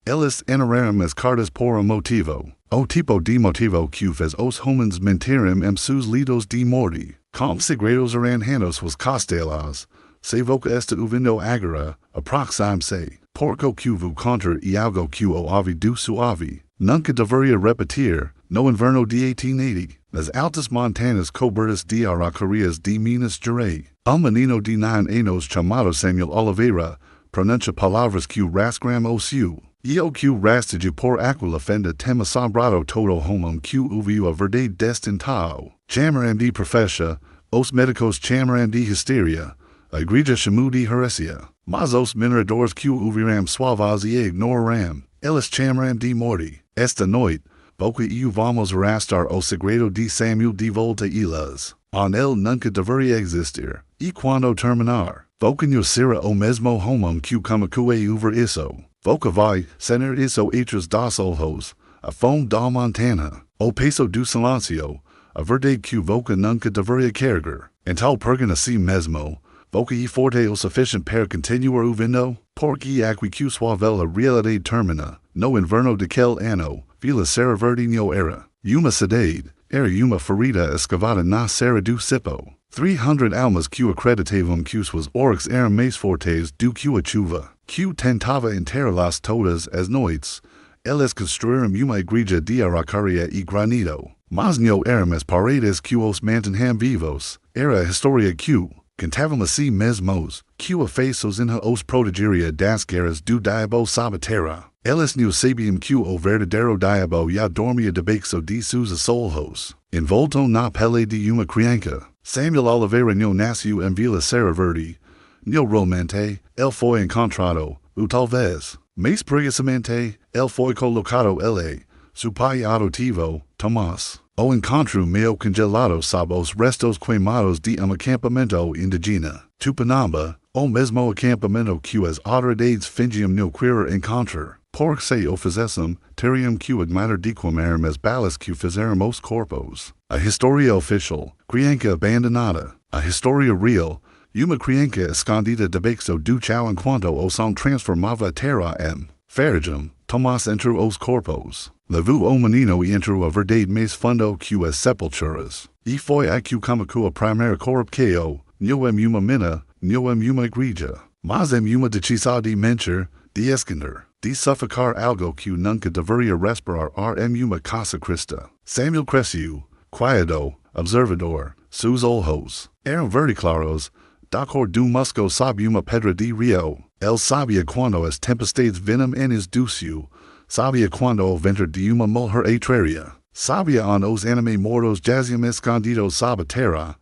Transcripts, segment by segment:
Eles, enterraram as cartas por motivo. O tipo de motivo que fez os homens mentirem sus lidos de morte. Com segredos arranjados was castelas. Se voca esta uvindo agora, aproxime-se. Porco que vu contra e algo que o ave do suave. Nunca deveria repetir, no inverno de 1880, nas altas montanhas cobertas de araucarias de Minas Gerais. Menino de 9 anos chamado Samuel Oliveira, pronuncia palavras que rasgaram o seu. E o que rastige por aquela fenda tem assombrado todo homem que ouviu a verdade destinado. Chamaram de Profecia, os médicos chamaram de histeria, a igreja chamou de heresia. Mas os mineradores que ouviram suavas e ignoraram, eles chamaram de morte. Esta noite, boca e vamos arrastar o segredo de Samuel de volta a Eles. Ele nunca deveria existir. E quando terminar, boca no será o mesmo homem que começou a ouvir isso. Boca vai cenar isso entre dos ojos, a fome da montanha, o peso do silêncio, a verdade que boca nunca deveria carregar. Então pergunta a si mesmo, boca e forte o suficiente para continuar ouvindo? Porque aqui que suave a realidade termina, no inverno daquele ano, vila serra verde no era. Uma cidade, era uma ferida escavada na serra do Cipo. 300 almas que acreditavam que suas orcs eram mais fortes do que a chuva, que tentava enterrá-las todas as noites. Eles construíram uma igreja de araucaria e granito. Mas não eram as paredes que os mantinham vivos, era a história que cantavam a si mesmos, que a faces em os protegeria das guerras do diabo sabaterra. Eles não sabiam que o verdadeiro diabo já dormia debaixo de seus assolos. Envolto na pele de uma criança. Samuel Oliveira não nasceu em Vila Serra Verde. Não realmente, ele foi encontrado, ou talvez, mais precisamente, ele foi colocado ele, seu pai adotivo, Tomás. O encontro meio congelado sob os restos queimados de acampamento indígena. Tupinamba, o mesmo acampamento que as autoridades fingiam não querer encontrar. Porque se o fizessem, teriam que admitir de queimar as balas que fizeram os corpos. A história oficial, criança abandonada. A história real, uma criança escondida debaixo do chão enquanto o som transformava a terra em ferrugem. Tomás entre os corpos. Levou o menino e entrou a verdade mais fundo que as sepulturas. E foi aqui começou a primeira corrupção, não em uma mina, não em uma igreja, mas em uma decisão de mentir, de esconder, de sufocar algo que nunca deveria respirar em uma casa cristã. Samuel cresceu, quieto, observador, seus olhos eram verde claros, da cor do musgo sob uma pedra de rio. Ele sabia quando as tempestades vinham enes do sul, sabia quando o vento de uma mulher atraria, sabia onde os animais mortos jaziam escondidos sob a terra,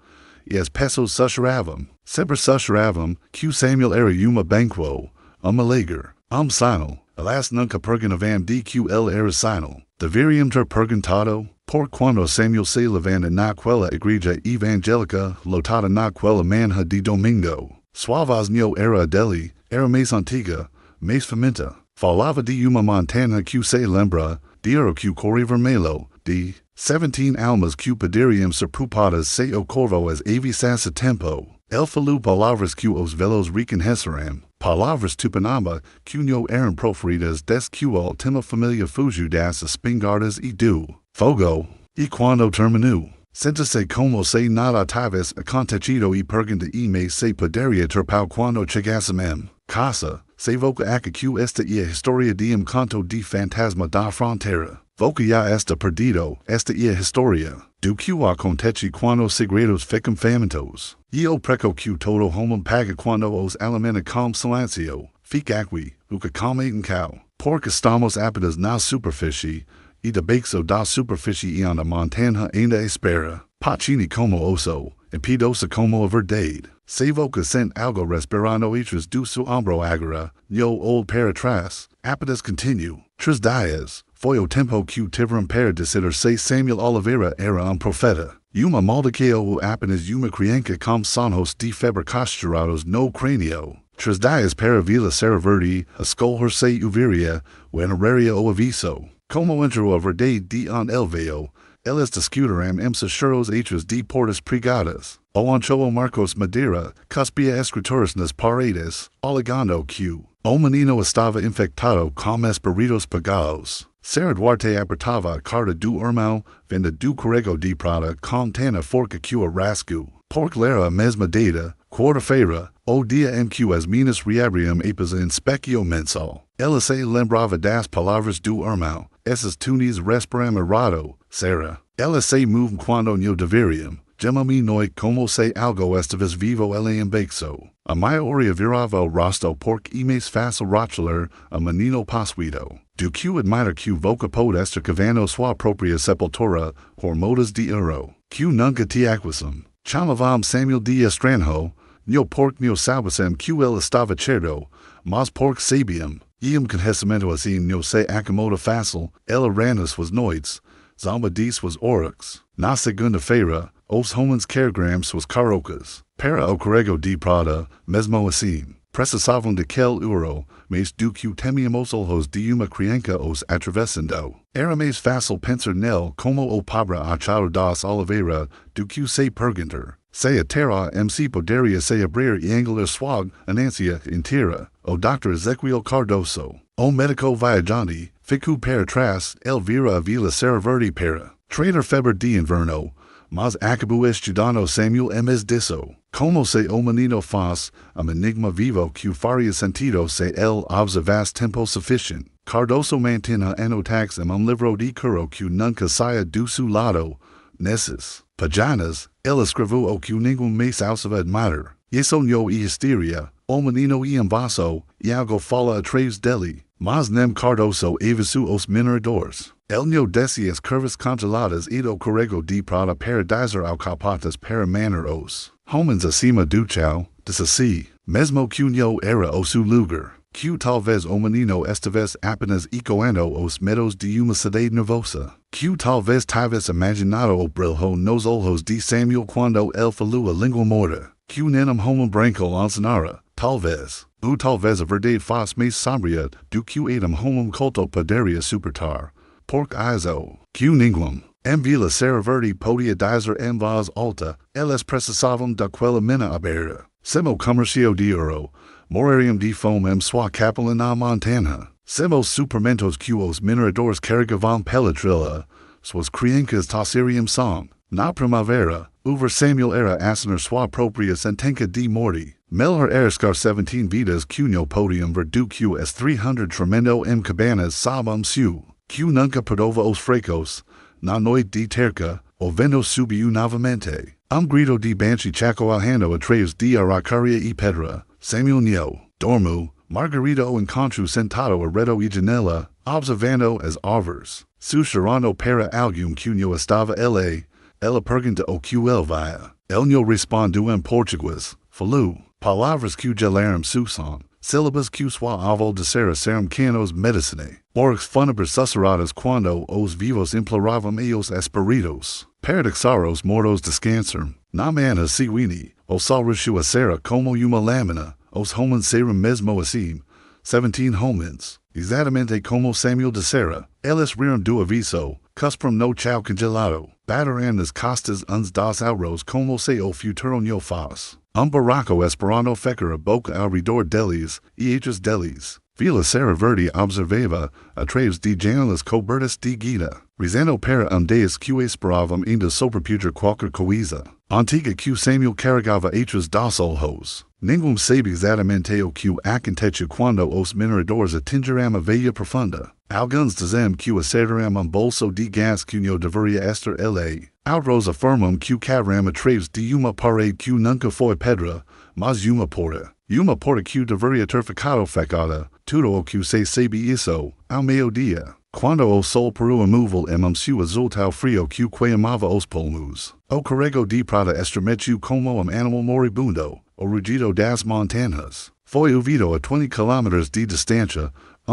e as pessoas sussurravam, sempre sussurravam, que Samuel era uma banquo, alegre, sino, alas nunca perguntavam de que ele era sino. Deveriam ter perguntado, por quando Samuel se levanta naquela igreja evangélica lotada naquela manhã de domingo. Suavas não era dele, era mais antiga, mais faminta. Falava de uma montanha que se lembra, de era que corre vermelho, de 17 almas que poderiam ser poupadas se o corvo as avisasse tempo. Ele falou palavras que os velhos reconheceram, palavras tupinamba que não eram proferidas des que a última família fugiu das espingardas e do fogo. E quando terminou, sente-se como se nada tivesse acontecido e pergunta me se poderia ter pau quando chegassem casa. Se voca aqui que esta é a história de canto de fantasma da fronteira. Voca já está perdido, esta é a história do que acontece quando os segredos ficam famintos. E o preco que todo homem paga quando os alimenta com silêncio. Fica aqui, o que come em cal. Porque estamos apenas na superfície, e debaixo da superfície e na montanha ainda espera. Pacini como osso, impidosa como a verdade. Se voca sente algo respirando itras do su ombro agora, no old para trás, apenas continue. 3 dias, foi o tempo que tiveram para decidir se Samuel Oliveira era profeta. Uma maldição ou apenas uma criança com sonhos de febre costurados no crânio. 3 dias para Vila Serra Verde, escolher-se ouviria, o honoraria o aviso. Como entrou a verdade de el veio, eles discutiram seus churros hechos de portas pregadas. O ancho Marcos Madeira, cuspia escrituras nas paredes, alegando que O menino estava infectado com espíritos pagados. Sarah Duarte apertava a carta do irmão, venda do corrego de prata com tana forca que o rasgo. Porque lera a mesma data, quarta-feira, o dia em que as Minas reabriam apes a inspecio mensal. Ela se lembrava das palavras do irmão. Essas tunis respiram errado, Sarah. Ela se move quando no deveriam. Gemami noi como se algo estavis vivo ele embexo. A maioria virava o rosto porque mais fácil rotular a menino possuído. Do que admira que voca pod esta cavando sua própria sepultura por modas de euro. Que nunca te aquisum. Chamavam Samuel de Estranho, no porque no sabasem que ele estava certo, mas porque sabiam. Iam conhecimento assim no se acomoda fácil, ela ranas was noites, zalma diz was orix. Na segunda-feira, os homens cargrams was carocas. Para o corrego de prata, mesmo assim. Precisavam de quel euro, mas do que temíamos olhos de uma criança os atravessando. Era mais fácil pensar nele como o pobre achado das Oliveira do que se perguntar. Se a terra MC poderia se abrir e engolir sua anancia inteira. O Dr. Ezequiel Cardoso, o médico viajante, ficou para trás, ele vira a vila ser verde para. Trader febre de inverno, mas acabou estudando Samuel M.S. disso. Como se o menino faz, um enigma vivo que faria sentido se ele observasse tempo suficiente. Cardoso mantina anotax em livro de curo que nunca saia do seu lado. Nessas páginas, ele escreveu o que ninguém mais ousava admirar. E sonhou e histeria, o menino e vaso, e algo fala atrás dele. Mas nem Cardoso avisou os mineradores. Ele não desce as curvas congeladas e do corrego de prata para dizer ao capotas para manar os homens acima do chão, desassi, mesmo que não era o seu lugar, que talvez o menino estivesse apenas ecoando os medos de uma cidade nervosa, que talvez tivesse imaginado o brilho nos olhos de Samuel quando ele falou a língua morta, que nenhum homem branco ensinara, talvez. Ou talvez a verdade fosse mais sombria do que homem culto poderia suportar. Porque isso, que ninguém, em vila ser verde podia dizer em voz alta, eles precisavam daquela mina aberta. Semo comercio de ouro, morariam de fome em sua capela na montanha. Semos suprimentos que os mineradores carregavam pela trilha, suas crianças tossiriam sangue. Na primavera, over Samuel era assinar sua própria sentença de morte. Melhor arriscar 17 vidas que no podium ver do que as 300 tremendo em cabanas sabam-se. Que nunca perdova os fracos, na noite de terca, o vento subiu novamente. Grito de banshee chaco alhando atrás de aracaria e pedra. Samuel neo, dormu, Margarito encontro sentado a redo e janela, observando as árvores. Susurrando para algum que no estava ela pergunta o que ele via. Ele não respondeu em português, falou, palavras que gelaram su som. Sílabas que suavam de ser canos medicinae. Orix fúnebres susurradas quando os vivos imploravam a os espíritos. Paradoxar os mortos descansar. Na manhã seguinte, o sol rachou a serra como uma lâmina. Os homens serão mesmo assim. 17 homens. Exatamente como Samuel dissera. Eles riram do aviso. Cuspram no chão congelado. Bateram as costas uns dos auros como se o futuro no faz. Barraco esperando ficar a boca ao redor deles, e outros deles. Vila Serra Verde observava, atrás de janelas cobertas de guita, rezando para dias que esperavam ainda sobrepujar qualquer coisa. Antiga que Samuel carregava outros dos olhos. Ninguém sabe exatamente o que acontece quando os mineradores atingiram a veia profunda. Alguns dizem que acertaram bolso de gás que não deveria estar ele. Outros afirmam que cavaram atrás de uma parede que nunca foi pedra, mas uma porta. Uma porta que deveria ter ficado fechada. Tudo o que se sabe isso, ao meio-dia. Quando o sol parou imóvel seu azul tão frio que queimava os pulmos. O corrego de prata estremeceu como animal moribundo, o rugido das montanhas. Foi ouvido a 20 km de distância,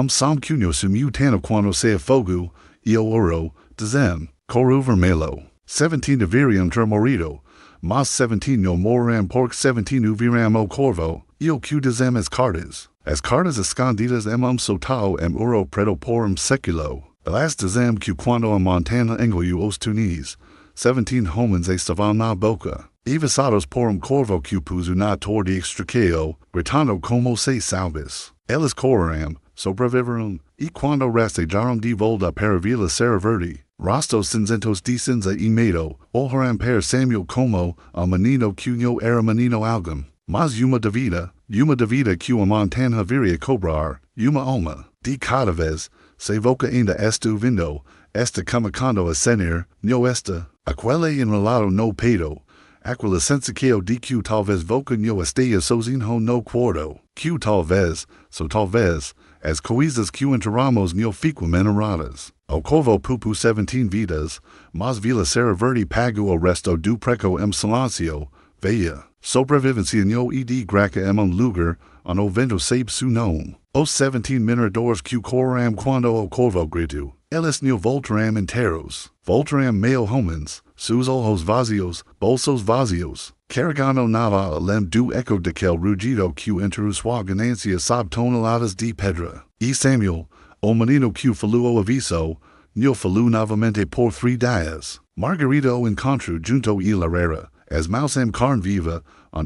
som que no sumiu tanto quando se afogou, e o ouro, dizem, coro vermelho. 17 deveriam ter morrido, mas 17 no moram porque 17 viram o corvo, e o que dizem as cartas. As cartas escondidas sotao ouro preto por século. Elas dizem que quando a montanha engoliu os tunis, 17 homens estavam na boca, evisados por corvo que puso na torre de extraqueo, gritando como se salves. Eles coram, sobreviveram, e quando rastejaram de volta para Vila Verde, Rastos cinzentos de cinza e medo, olharam para Samuel como, menino que não era menino algum, mas uma de vida que a montanha viria cobrar, uma alma, de cada vez, se voca ainda estu vindo, esta comunicando a senir, no esta, aquele enrolado no pedo, aquela sensação de que talvez voca no esteja sozinho no quarto, que talvez, as coisas que enterramos no fiquem enterradas. O corvo pupu 17 vidas, mas Vila Verde pago o resto do preco silêncio, veia, sobrevivência no de graca lugar, o vento sabe su nome. Os 17 mineradores que coram quando o corvo gritou, eles no voltaram inteiros, voltaram meio homens, sus ojos vazios, bolsos vazios, carregando nada além do eco daquele rugido que entre sua ganancia sob toneladas de pedra. E Samuel, o menino que falou o aviso, no falou novamente por 3 dias. Margarida o encontro junto e larera, as maus carne viva,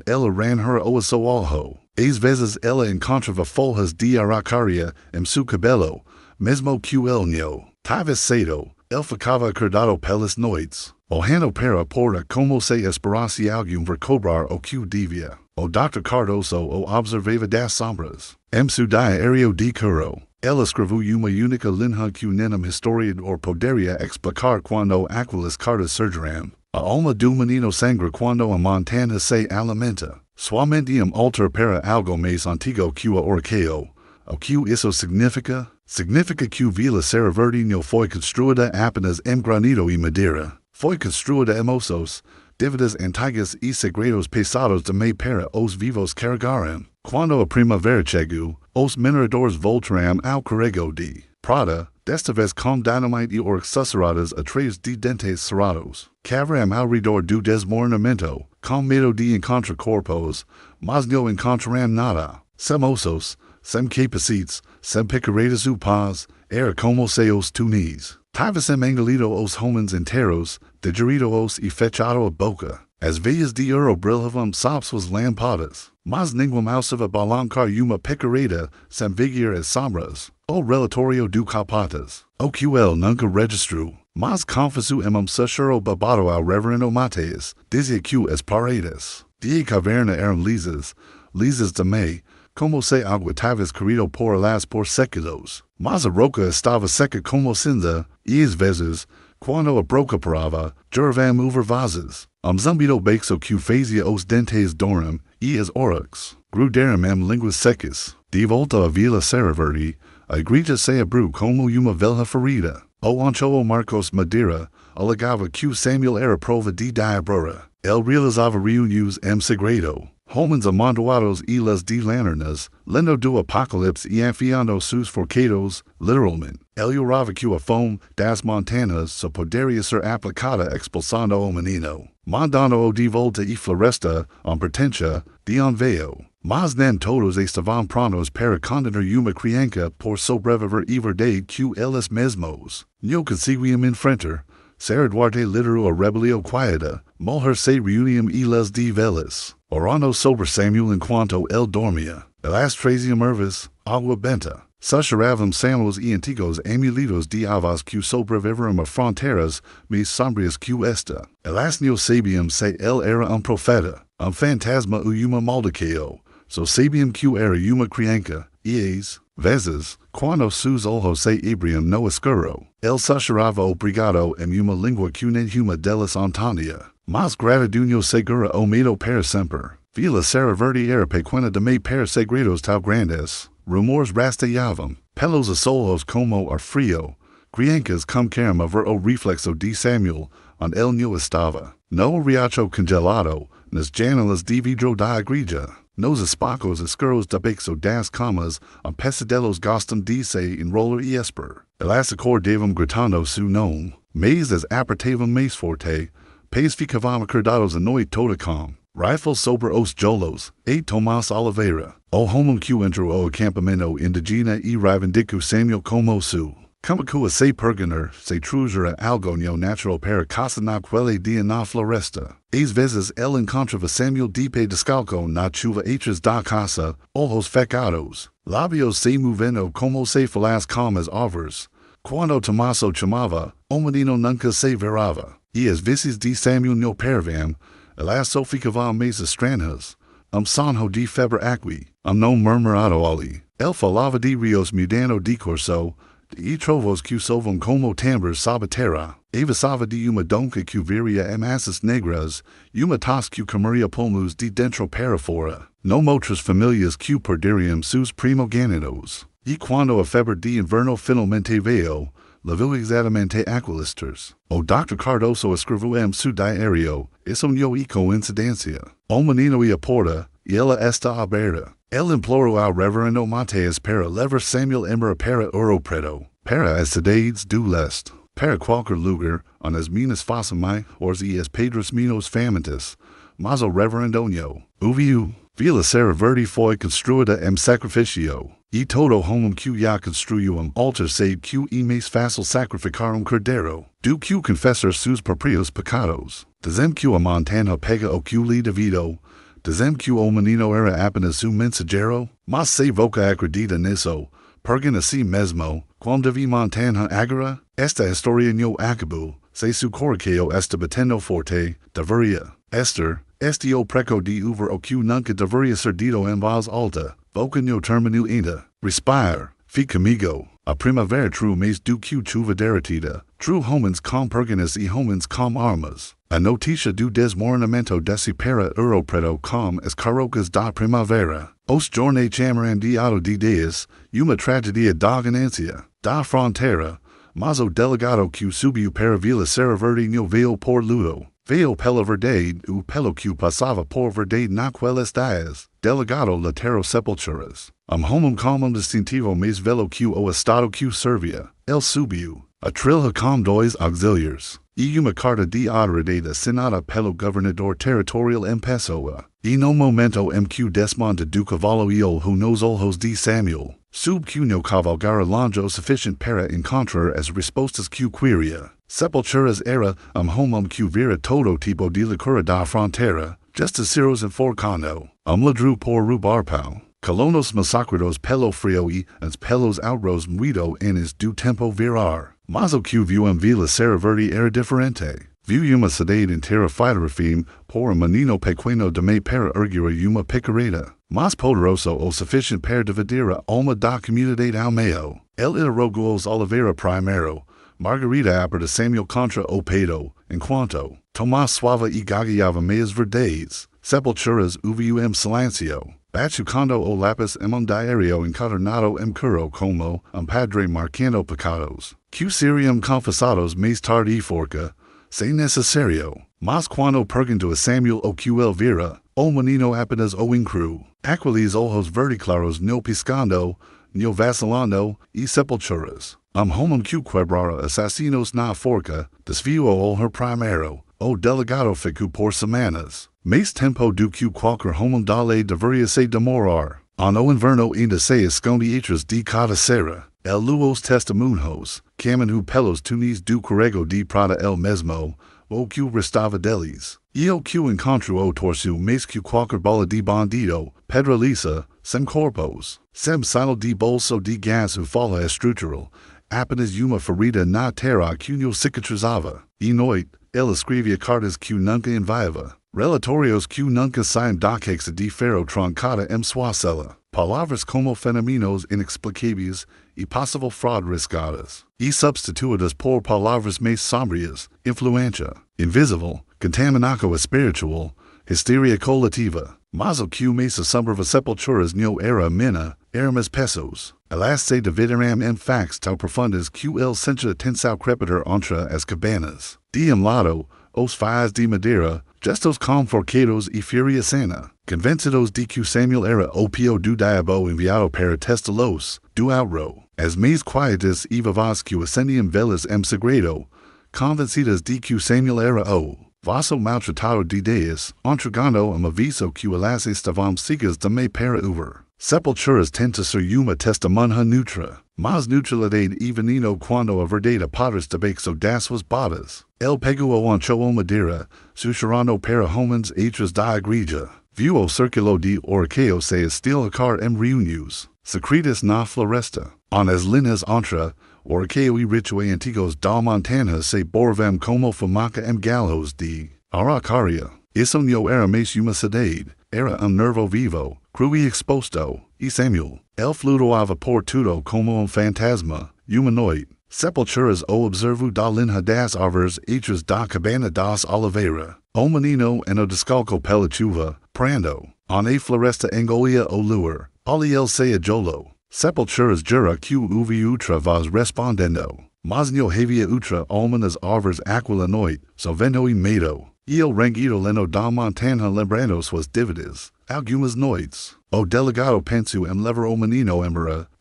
ela ran her o seu olho. Às vezes ela encontrava folhas de araucaria su cabelo, mesmo que el no. Talvez cedo, el ficava acordado pelas noites. Olhando para a porta como se esperasse alguém ver cobrar o que devia. O Dr. Cardoso o observava das sombras. Su diário de curo. Ela escreveu uma única linha que nenhum historiador poderia explicar quando aquelas cartas surgiram. A alma do menino sangra quando a montanha se alimenta. Somente alter para algo mais antigo que o orqueo. O que isso significa? Significa que Vila Verde não foi construída apenas granito e madeira. Foi construída osos, dívidas antigas e segredos pesados de para os vivos carregaram. Quando a primavera chegou, os mineradores voltaram ao carrego de prata, desta vez com dynamite e susurradas atrás de dentes cerrados. Cavaram ao redor do desmoronamento, com medo de encontrar corpos, mas não encontraram nada. Sem ossos, sem capacetes, sem picaretas ou pás, era como se os tunis. Tivessem engolido os homens inteiros, digerido-os e fechado a boca. As veias de ouro brilhavam sob suas lâmpadas, mas ninguém ousava balançar uma picareta sem vigiar as sombras. O relatório do Cartas, o que ele nunca registrou, mas confessou sussurro babado ao reverendo Mateus, dizia que as paredes de caverna eram lisas também, como se água talvez corrido por elas por séculos. Mas a roca estava seca como cinza, e às vezes, quando a broca parava, juravam over vazas. Zumbido bexo que fazia os dentes doram, e as oryx, grudaram línguas secas. De volta a Vila Verde, a igreja se abriu como uma velha ferida. O ancho Marcos Madeira alegava que Samuel era prova de diabora. Ele realizava reuniões segredo. Homens amontoados e las de lanternas, lendo do apocalipse e afiando sus forcados, literalmente. Ele orava que a fome das montanhas só poderia ser aplicada expulsando o menino, mandando-o de volta e floresta, pertença, de veio. Mas nem todos estavam prontos para condenar uma criança por sobreviver e verdade que eles mesmos não conseguiam enfrentar. Ser Duarte liderou a rebelião quieta, morrer se reuniam e les de velas. Orando sobre Samuel enquanto ele dormia. Elas traziam ervas, água benta. Sussurravam Samuels e antigos amuletos de avós que sobreviveram a fronteiras mais sombrias que esta. Elas não sabiam se ele era profeta, fantasma ou uma maldição. Só sabiam que era uma criança, e às vezes, quando sus olhos se abriam no escuro, ele sussurrava obrigado em uma língua que nenhuma delas entendia. Mas gratidão segura o medo para sempre. Vila Verde era pequena de para segredos tão grandes. Rumores rasteavam, pelos asolos como ar frio. Crianças começaram a ver o reflexo de Samuel, onde ele não estava. No riacho congelado, nas janelas de vidro da igreja. Nos espacos escuros da bexo das camas, pesadelos gostam de se enrolar e esper. Elas acordavam gritando su nome, mas as apertavam mais forte. Pais ficavam acordados a noite toda com rifles sobre os jolos, e Tomás Oliveira. O homem que entrou o acampamento indígena e reivindico Samuel como su Kamikua se pergener, se truzera algonio natural para casa na quelle dia na floresta. Às vezes el encontrava Samuel Dipe descalco na chuva hechas da casa, ojos fecados, labios se movendo como se falas calmas overs. Quando Tomaso chamava, o menino nunca se virava. E as vezes de Samuel no pervam, elas só ficavam mais estranhas. Sanho de febre aqui, não murmurado ali. El falava de rios mudando de corso, de trovos que sovam como tambores sabatera. Evasava de uma donca que viria amassas negras, uma tas que comeria polmos de dentro para fora. No outras famílias que perderiam seus primogênitos. E quando a febre de inverno finalmente veio, levou exatamente aquilisters. O Dr. Cardoso escreveu su diário, isso não é coincidência. O menino ia porta, e ela está aberta. El implorou ao reverendo Mateus para levar Samuel Emera para Ouro Preto, para as cidades do leste, para qualquer lugar, onde as minas façam ors e as pedras menos famintas, mas o reverendo não ouviu. Vila Serra Verde foi construída sacrifício, e todo homem que já construiu altar sabe que é mais fácil sacrificar cordeiro, do que confessar seus próprios pecados. Dizem que a montanha pega o que lhe devido, dizem que o menino era apenas mensageiro, mas se voca acredita nisso, pergunta a si mesmo, quando vi montanha agora, esta história não acabou, se su coração está batendo forte, deveria estar. Este o preco de uver o que nunca deveria ser dito em voz alta, voca no termino ainda. Respire, fique comigo. A primavera true mês do que chuva derretida, true homens com perganas e homens com armas. A notícia do desmoronamento desse para Ouro Preto com as carocas da primavera. Os jornais chamaram de auto de dias, uma tragédia da ganância, da fronteira, mas o delegado que subiu para Vila Serra Verde não veio por luto. Veio pela verdade, o pelo que passava por verdade naquelas dias, delegado latero sepulturas. Homem como distintivo mais velo que o estado que servia. El subiu, a trilha com dois auxiliares, e uma carta de autoridade assinada pelo governador territorial em pessoa. E no momento em que desmonta do cavalo e olho nos olhos de Samuel, sub que no cavalgara longo suficiente para encontrar as respostas que queria. Sepulturas era homem que vira todo tipo de licura da fronteira, justiciros enforcando, ladru por rubarpau, colonos massacrados pelo frio e as pelos outros muito enes do tempo virar. Mas o que viu em Vila Serra Verde era diferente. Viu uma cidade inteira feita fim por menino pequeno de me para erguer uma picareta, mas poderoso o suficiente para dividir a alma da comunidade ao meio. El interrogou os Oliveira primeiro, Margarida aperta Samuel contra o peito, enquanto Tomás suava e gagueava meias verdades, sepulturas uviu silencio, bachucando o lápis diario encadernado curo como padre marcando pecados, que seriam confessados mais tarde forca, se necesario, mas quando perguntou a Samuel o que el vira, o menino apenas o incru, aqueles ojos verde claros no piscando, no vacilando, e sepulturas. Homem que quebrara assassinos na forca, desviou o her primeiro, o delegado ficou por semanas. Mais tempo do que qualquer homem da lei deveria se demorar. No inverno ainda se esconde atrás de cada serra. El luos testemunhos, caminho pelos tunis do corrego de prata el mesmo, o que restava deles. E o que encontrou o torso mais que qualquer bola de bandido, pedra lisa, sem corpos, sem silo de bolso de gás fala estrutural, apenas uma ferida na terra que não cicatrizava. E noite, ele escrevia cartas que nunca enviava, relatórios que nunca saem da caixa de ferro trancada em sua cela, palavras como fenômenos inexplicáveis e possível fraude riscadas, e substituídas por palavras mais sombrias, influência, invisível, contaminação espiritual, histeria coletiva. Mas o que mais assombrava sepulturas não era mina, eram as pessoas. Elas se dividiram em facts tão profundas que ele sentia tensão crepitar entre as cabanas. De lado, os fios de madeira, gestos conforcados e furia cena, convencidos de que Samuel era o pio do diabo enviado para testá-los, do outro. As mais quietas e vivas que ascendiam velas em segredo, convencidas de que Samuel era o vaso maltratado de Deus, entregando aviso que elas estavam secas de me para over. Sepulturas tenta ser uma testemunha neutra, mas neutralidade e veneno quando a verdade padres debexo das suas bodas. El pego ancho o madeira, sussurrando para homens atras da igreja. Viu o círculo de orqueo se estilacar reunios, secretas na floresta. On as linhas entre orqueo e rituais antigos da montanha se borvam como fumaca galhos de araucaria. Isso não era mais uma cidade, era nervo vivo, cru e exposto, e Samuel. El flutuava por tudo como fantasma, humanoide. Sepulturas o observo da linha das árvores atras da cabana das Oliveira. O menino en o descalco pela chuva, prando. On a floresta Engoliu o luar, ali el se ajolo. Sepulturas jura que uvi outra vaz respondendo. Mas no havia outra alma nas árvores aquila noite, sovendo e medo. E el rangido leno da montanha lembrando suas dívidas, algumas noites. O delegado pensu levar o menino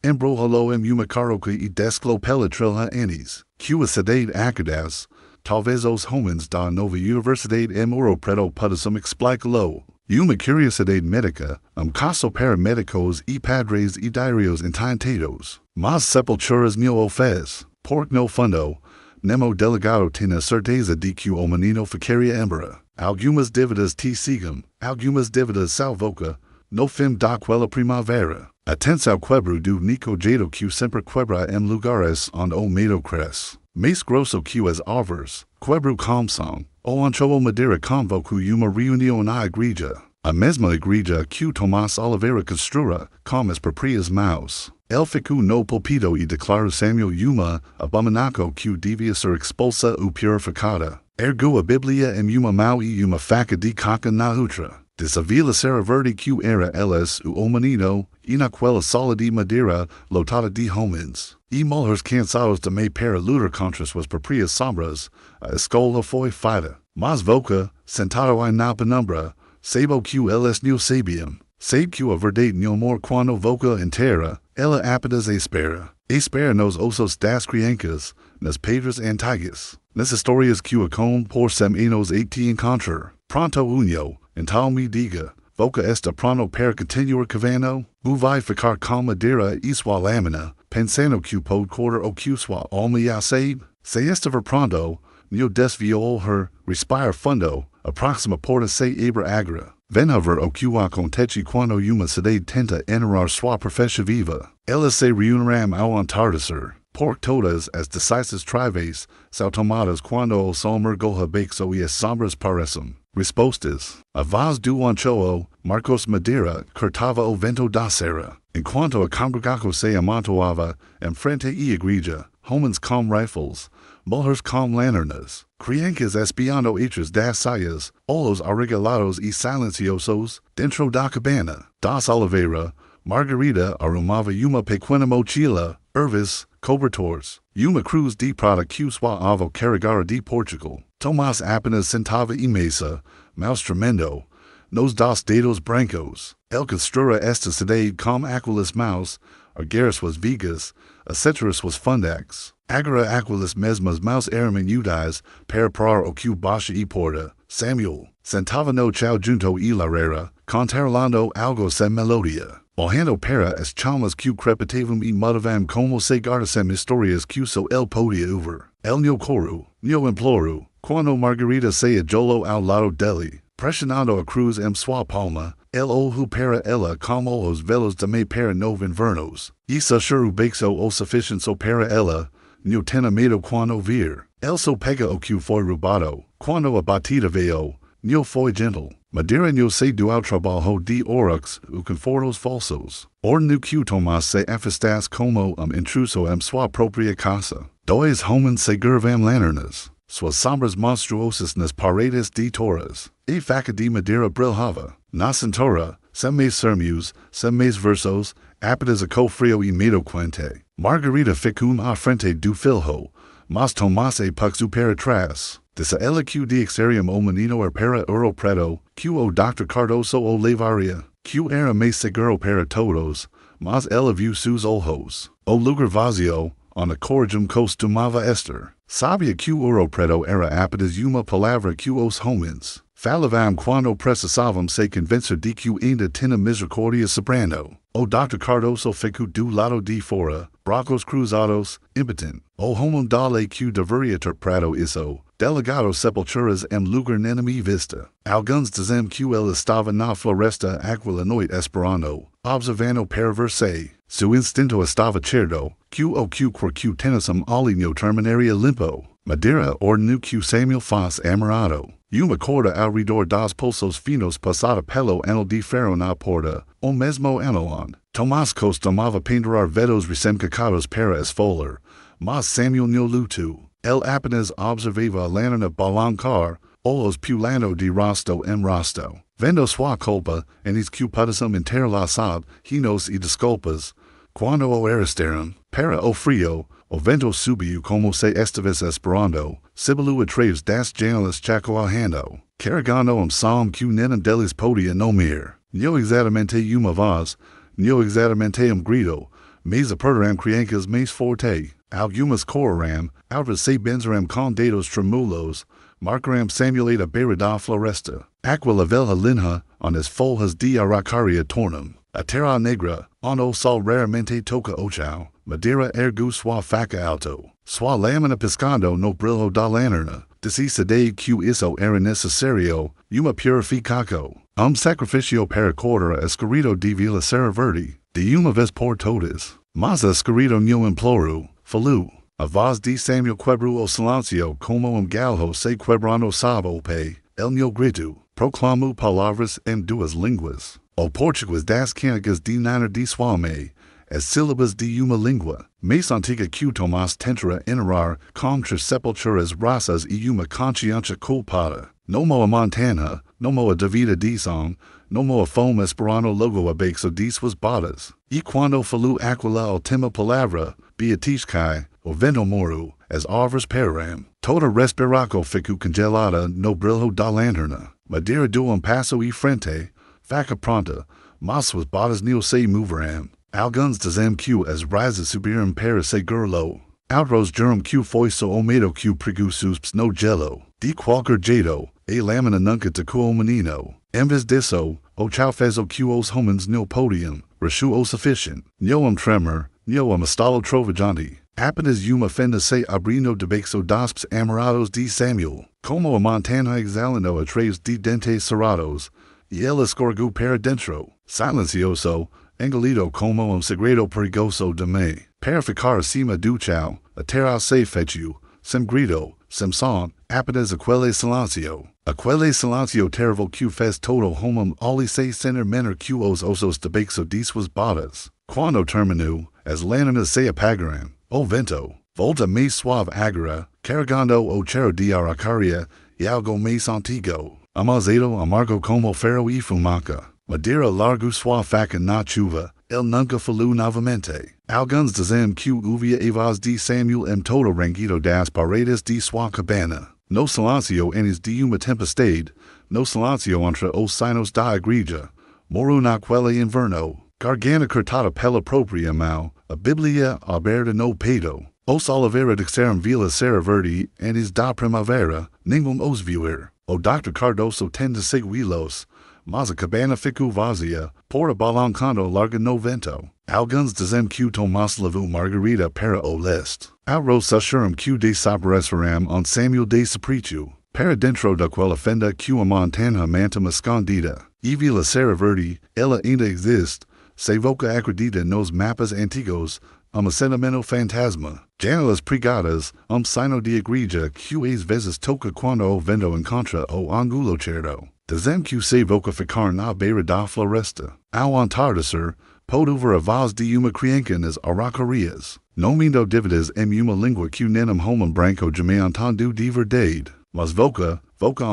embrujalo uma caroca e desclo pela trilha anis. Que a cidade acadas, talvez os homens da nova universidade Ouro Preto pudessem explicar-lo. Uma curiosidade médica, caso para médicos e padres e diários intentados. Mas sepulturas não o fez, porque no fundo, Nemo delegado tinha certeza de que o menino ficaria embora. Algumas dívidas te sigam, algumas dívidas salvoca, no fim daquela primavera. Atenção quebro do Nico jeito que sempre quebra lugares onde o medo cresce. Mais grosso que as árvores, quebro comsão, o ancho o madeira convoco uma reunião na igreja. A mesma igreja que Tomás Oliveira construra com as próprias mãos. El ficou no pulpito e declarou Samuel uma abominação que devia ser expulsa ou purificada. Ergo a Bíblia uma mão e uma faca de caca na outra. Desavila ser a verde que era Eles o menino, e naquela sala de madeira lotada de homens. E mulheres cansados de me para lutar contra suas próprias sombras, a escola foi feita. Mas Voca, sentado na penumbra, sabo que eles não sabiam. Sabe que a verdade não mor quando Voca enterra, ela apenas espera. Espera nos ossos das crianças, nas pedras antigas, nas histórias que a com por anos e te encontrar. Pronto unio, então me diga, Voca está pronto para continuar cavando? O vai ficar com madeira e sua lâmina, pensando que pode cortar o que sua alma já sabe? Se estava pronto, não desviou her, respira fundo, aproxima porta se abre agra. Venhaver o que acontece quando uma cidade tenta enterrar sua profecia viva. Elas se reunirão ao entardecer, porque todas as decisas triviais são tomadas quando o sol mergulha bexo e as sombras parecem. Respostas. A voz do anchoa, Marcos Madeira, cortava o vento da serra. Enquanto a congregação se amontoava, em frente à igreja, homens com rifles, mulheres com lanternas, crianças espiando atras das saias, olhos arregalados e silenciosos, dentro da cabana. Das Oliveira, Margarida arrumava uma pequena mochila, ervas, cobertores, uma cruz de prata que sua avó carregara de Portugal. Tomás apenas sentava e mesa, maus tremendo, nos dos dedos brancos. El construra esta cidade com aquelas mãos, erguer suas vigas, etc. suas fundax. Agora aquelas mesmas mãos eram inúteis para parar o que baixa e porta. Samuel sentava no chão junto e lareira, cantarolando algo sem melodia. Olhando para as chamas que crepitavam e mudavam como se guardassem histórias que só el podia ouvir. El no coro, no imploro, quando Margarida se ajolou ao lado dele, pressionando a cruz sua palma, el olhou para ela com olhos velos de me para nove invernos. E sussurrou bexo o suficiente para ela, no tenha medo quando vir. El só pega o que foi roubado, quando a batida veio, no foi gentle. Madeira no se do ao trabalho de oryx o confortos falsos. Or no que Tomás se afastas como intruso sua própria casa. Dois homens se curvam lanternas, suas sombras monstruosas nas paredes de torres. E faca de madeira brilhava. Na cintura, sem mais sermos, sem mais versos, apenas a cofrio e medo quente. Margarida ficou à frente do filho, mas Tomás e puxou para trás. Dessa ela que de exterior o menino era para Ouro Preto, que o Dr. Cardoso o levaria, que era mais seguro para todos, mas ela viu seus olhos. O lugar vazio, onde corjum costumava estar. Sabia que o Ouro Preto era apenas uma palavra que os homens, Falavam quando precisavam se convencer de que ainda tinha misericordia sobrando. O Dr. Cardoso fico do lado de fora, bracos cruzados, impotent. O homo dale que deveria ter prato isso, delegado sepulturas lugar nenhum vista. Alguns dizem que ele estava na floresta aquela noite esperando, observando para ver se seu instinto estava certo, que o que tenham alinho terminaria limpo. Madeira ordenu que Samuel fosse amorado. Uma corda ao redor dos pulsos finos passada pelo anel de ferro na porta, o mesmo anelon. Tomás costumava pendurar vedos recém-cacados para esfolar, mas Samuel não lutou. Ele apenas observava a lanterna balancar, olhos pulando de rosto em rosto. Vendo sua culpa, enis que pudessem interlaçar, hinos e desculpas, quando o arrestaram, para o frio, o vento subiu como se estivesse esperando, Sibilu atrás das janelas chacoalhando, carregando som que nenhum deles podia nomear. Não exatamente uma voz, não exatamente grito, mas apertaram crianças mais forte. Algumas correram, outras se benzaram com dedos tremulos, marcaram Samuel a beira da floresta. Aquela velha linha, as folhas de araucaria tornam. A terra negra, o sol raramente toca o chão. Madeira ergu sua faca alto. Sua lâmina piscando no brilho da lanterna. Decisa de que isso era necessário, uma purificaco. Sacrificio para cortar esquerido devia ser verde, de uma vez por todas. Mas esquerido não imploro, falou. A voz de Samuel quebrou o silêncio como galho se quebrando sabo pe. El não grito, proclamou palavras em duas línguas. O português das cânicas de nana de suame, as sílabas de uma língua, mais antiga que Tomás tentara enarrar contra sepulturas raças e uma consciência culpada. Nomo a montanha, nomo a davida de som, nomo a fome esperando logo abaixo de suas botas. E quando falou aquela última palavra, beatiscai, o vento moro, as árvores pararam. Toda respiração ficou congelada no brilho da lanterna. Madeira do passo e frente, faca pronta, mas suas botas não se moveram. Alguns dizem que as raízes subiram para segurá-lo. Outros juram que foi só o medo que pregou sus pés no gelo. De qualquer jeito, a lâmina nunca tocou o menino. Em vez disso, o chão fez o que os homens não podiam, rechou o suficiente. Não tremor, não estalo trovejante. Apenas uma fenda se abrindo debaixo dos pés amorados de Samuel. Como a montanha exhalando atrás de dentes cerrados, e ele escorregou para dentro, silencioso, engolido como segredo perigoso de mim. Para ficar acima do chão, a terra se fechou, sem grito, sem som, apenas aquele silêncio. Aquele silêncio terrible que fez todo homem ali se sentir menor que os ossos debaixo de suas botas. Quando terminou, as lâminas se apagaram. O vento, volta mais suave agora, carregando o cheiro de araucaria e algo mais antigo. Amazado amargo como ferro e fumaca. Madeira largou sua faca na chuva. Ele nunca falou novamente. Alguns dizem que ouvia a voz de Samuel em todo rangido das paredes de sua cabana. No silêncio antes de uma tempestade, no silêncio entre os sinos da igreja. Moro naquele inverno, garganta cortada pela própria mão, a Bíblia aberta no peito. Os Oliveira disseram vila ser verde antes da primavera, ninguém os viu. O Dr. Cardoso tende segui-los, mas a cabana ficou vazia, por balancando larga no vento. Alguns dizem que Tomás levou Margarida para o leste. Outros assuram que desapareceram Samuel de Sapricho, para dentro daquela fenda que a montanha mantém escondida. E vila ser verde, ela ainda existe, se você acredita nos mapas antigos, assentamento fantasma. Janelas pregadas, sino de igreja que às vezes toca quando o vento encontra o ângulo certo. Dizem que se você ficar na beira da floresta, ao entardecer, pode ouvir a voz de uma criança nas araucarias, nomando dívidas em uma língua que nenhum homem branco jamais entendeu de verdade. Mas você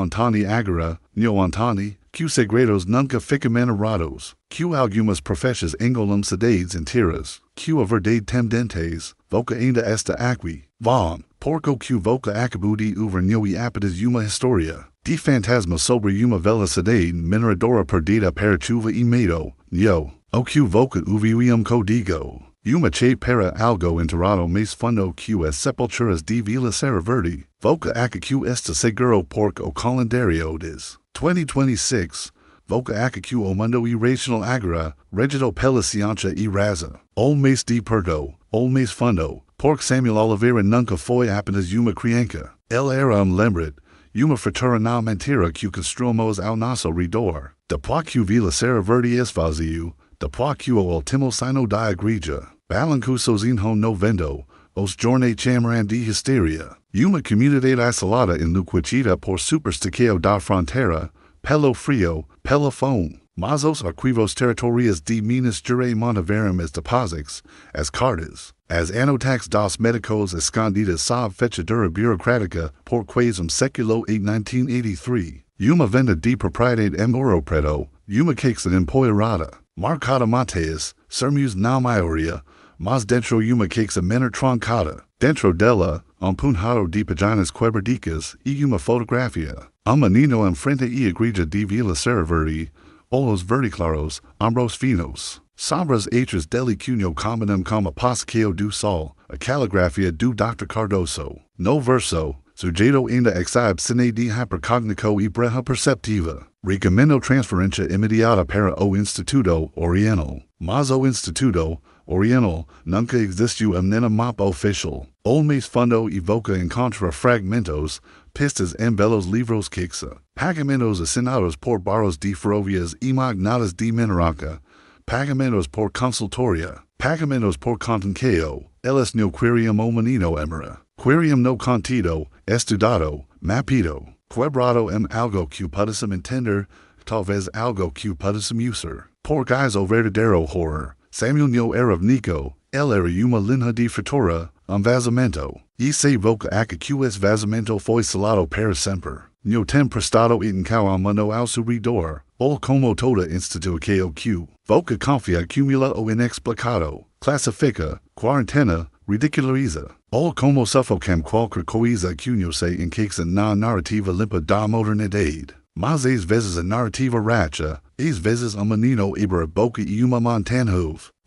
entende agora, não entende, que os segredos nunca ficam enarrados, que algumas profecias engolam cidades inteiras, que a verdade tem dentes, você ainda está aqui. Vão, porque que você acabou de ouvir não é apenas uma história de fantasma sobre uma velha cidade mineradora perdida para chuva e medo. Não, o que você ouviu código. Uma che para algo enterrado mais fundo que as sepulturas de Vila Serra Verde. Você acha que está seguro porque o calendário diz 2026, Voca Acq o Mundo Irrational Agora, Regido pela Ciência e Raza. O mês de perdo, o mês fundo, porque Samuel Oliveira nunca foi apenas uma criança. Ele era lembret, uma fratura na mentira que construímos ao nosso redor. Depois que vila ser verde esvazio, depois que o último sino da igreja, balanço sozinho no vento, os jornais chamaram de histeria. Uma comunidade isolada enlouquecida por superstição da fronteira, pelo frio, pela fome. Mas os arquivos territoriais de Minas Gerais mantiveram as depósitos, as cartas, as anotações dos médicos escondidas sob fechadura burocrática por quase século e 1983. Uma venda de propriedade em ouro preto, uma queixa empoeirada, marcada montanhas, sermos na maioria, mas dentro uma queixa menor trancada. Dentro dela, punhado de páginas quebradicas e uma fotografia. Menino em frente à igreja de Vila Verde, olhos verde claros, ombros finos. Sombras hechas dele cunho combinam como pasqueo do sol, a caligrafia do Dr. Cardoso. No verso, sujeito ainda exhibe cine de hipercognico e breja perceptiva. Recomendo transferência imediata para o Instituto Oriental. Mas o Instituto Oriental nunca existiu em mapa oficial. O mês fundo evoca encontra fragmentos, pistas em belos livros queixa. Pagamentos assinados por barros de ferrovias e magnatas de mineraca. Pagamentos por consultoria. Pagamentos por contenqueo. Eles no queriam o menino emera. Queriam no contido, estudado, mapido. Quebrado algo que pudessem entender, talvez algo que pudessem usar. Por guys o verdadeiro horror. Samuel no era Nico, ele era uma linha de fratura, vazamento. E se voca que esse vazamento foi selado para sempre. No tem prestado atenção no ao seu redor, ou como toda instituição que voca confia acumula o inexplicado, classifica, quarentena, ridiculariza. Ou como sufocam qualquer coisa que não se encaixa na narrativa limpa da modernidade. Mas às vezes a narrativa racha, às vezes menino ibera boca e uma montanha,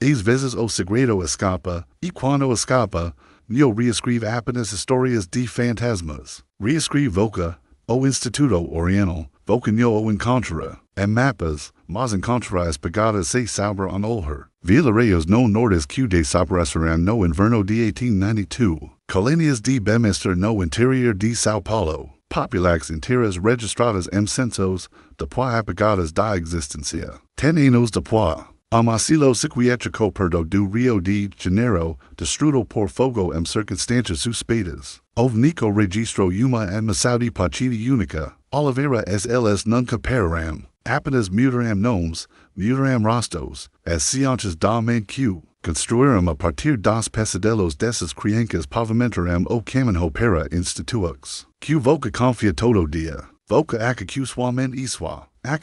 às vezes o segredo escapa, e quando escapa, não reescreve apenas histórias de fantasmas. Reescreve voca, o Instituto Oriental, voca não o encontra, em mapas, mas encontra as pegadas se sobre an olhar. Vilarreios no nortes que desapareceram no inverno de 1892. Colônias de bem-estar no interior de São Paulo. Populares inteiras registradas em censos, depois apagadas da existência. 10 anos depois, asilo psiquiátrico perto do Rio de Janeiro, destruído por fogo em circunstâncias suspeitas. Houve Nico registrou uma admissão de partida única. Oliveira eles nunca pararam. Apenas mudaram nomes, mudaram rostos, as ciências da mente construíram a partir dos pesadelos dessas crianças pavimentaram o caminho para institutos. Que voca confia todo dia. Voca que somente isso.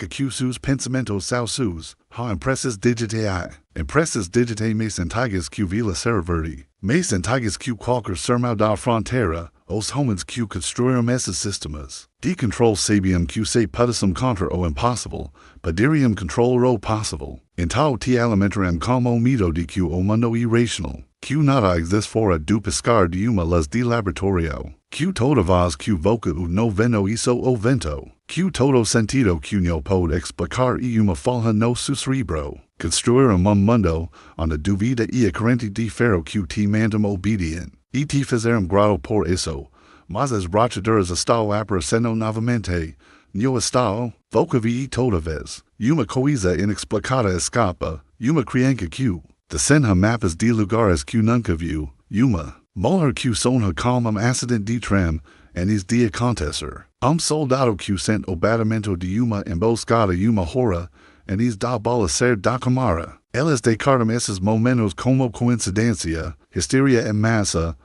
Que seus pensamentos são seus. Ha impressas digitais. Impressas digitais mais antigas que Vila Verde. Mais antigas que qualquer sermão da fronteira. Os homens que construíram esses sistemas. De control sabiam que se pudessem contra o impossível, poderiam controlar o possível. Então te alimentaram como mito de que o mundo irracional, que nada existe fora do pescar de uma luz de laboratório, que toda voz que voca o no vento isso o vento, que todo sentido que não pode explicar e uma falha no seu cerebro. Construíram mundo, onde duvida e a corrente de ferro que te mandam obedient. E te fizeram grado por isso, mas as rachaduras estão aparecendo novamente. Não estão, voca vi toda vez. Uma coisa inexplicada escapa, uma criança que desenha mapas de lugares que nunca viu, uma mulher que sonha com acidente de tram, antes de acontecer. Soldado que sente o batimento de uma emboscada uma hora, antes da bola ser da câmara. Eles descartam esses momentos como coincidência, histeria em massa,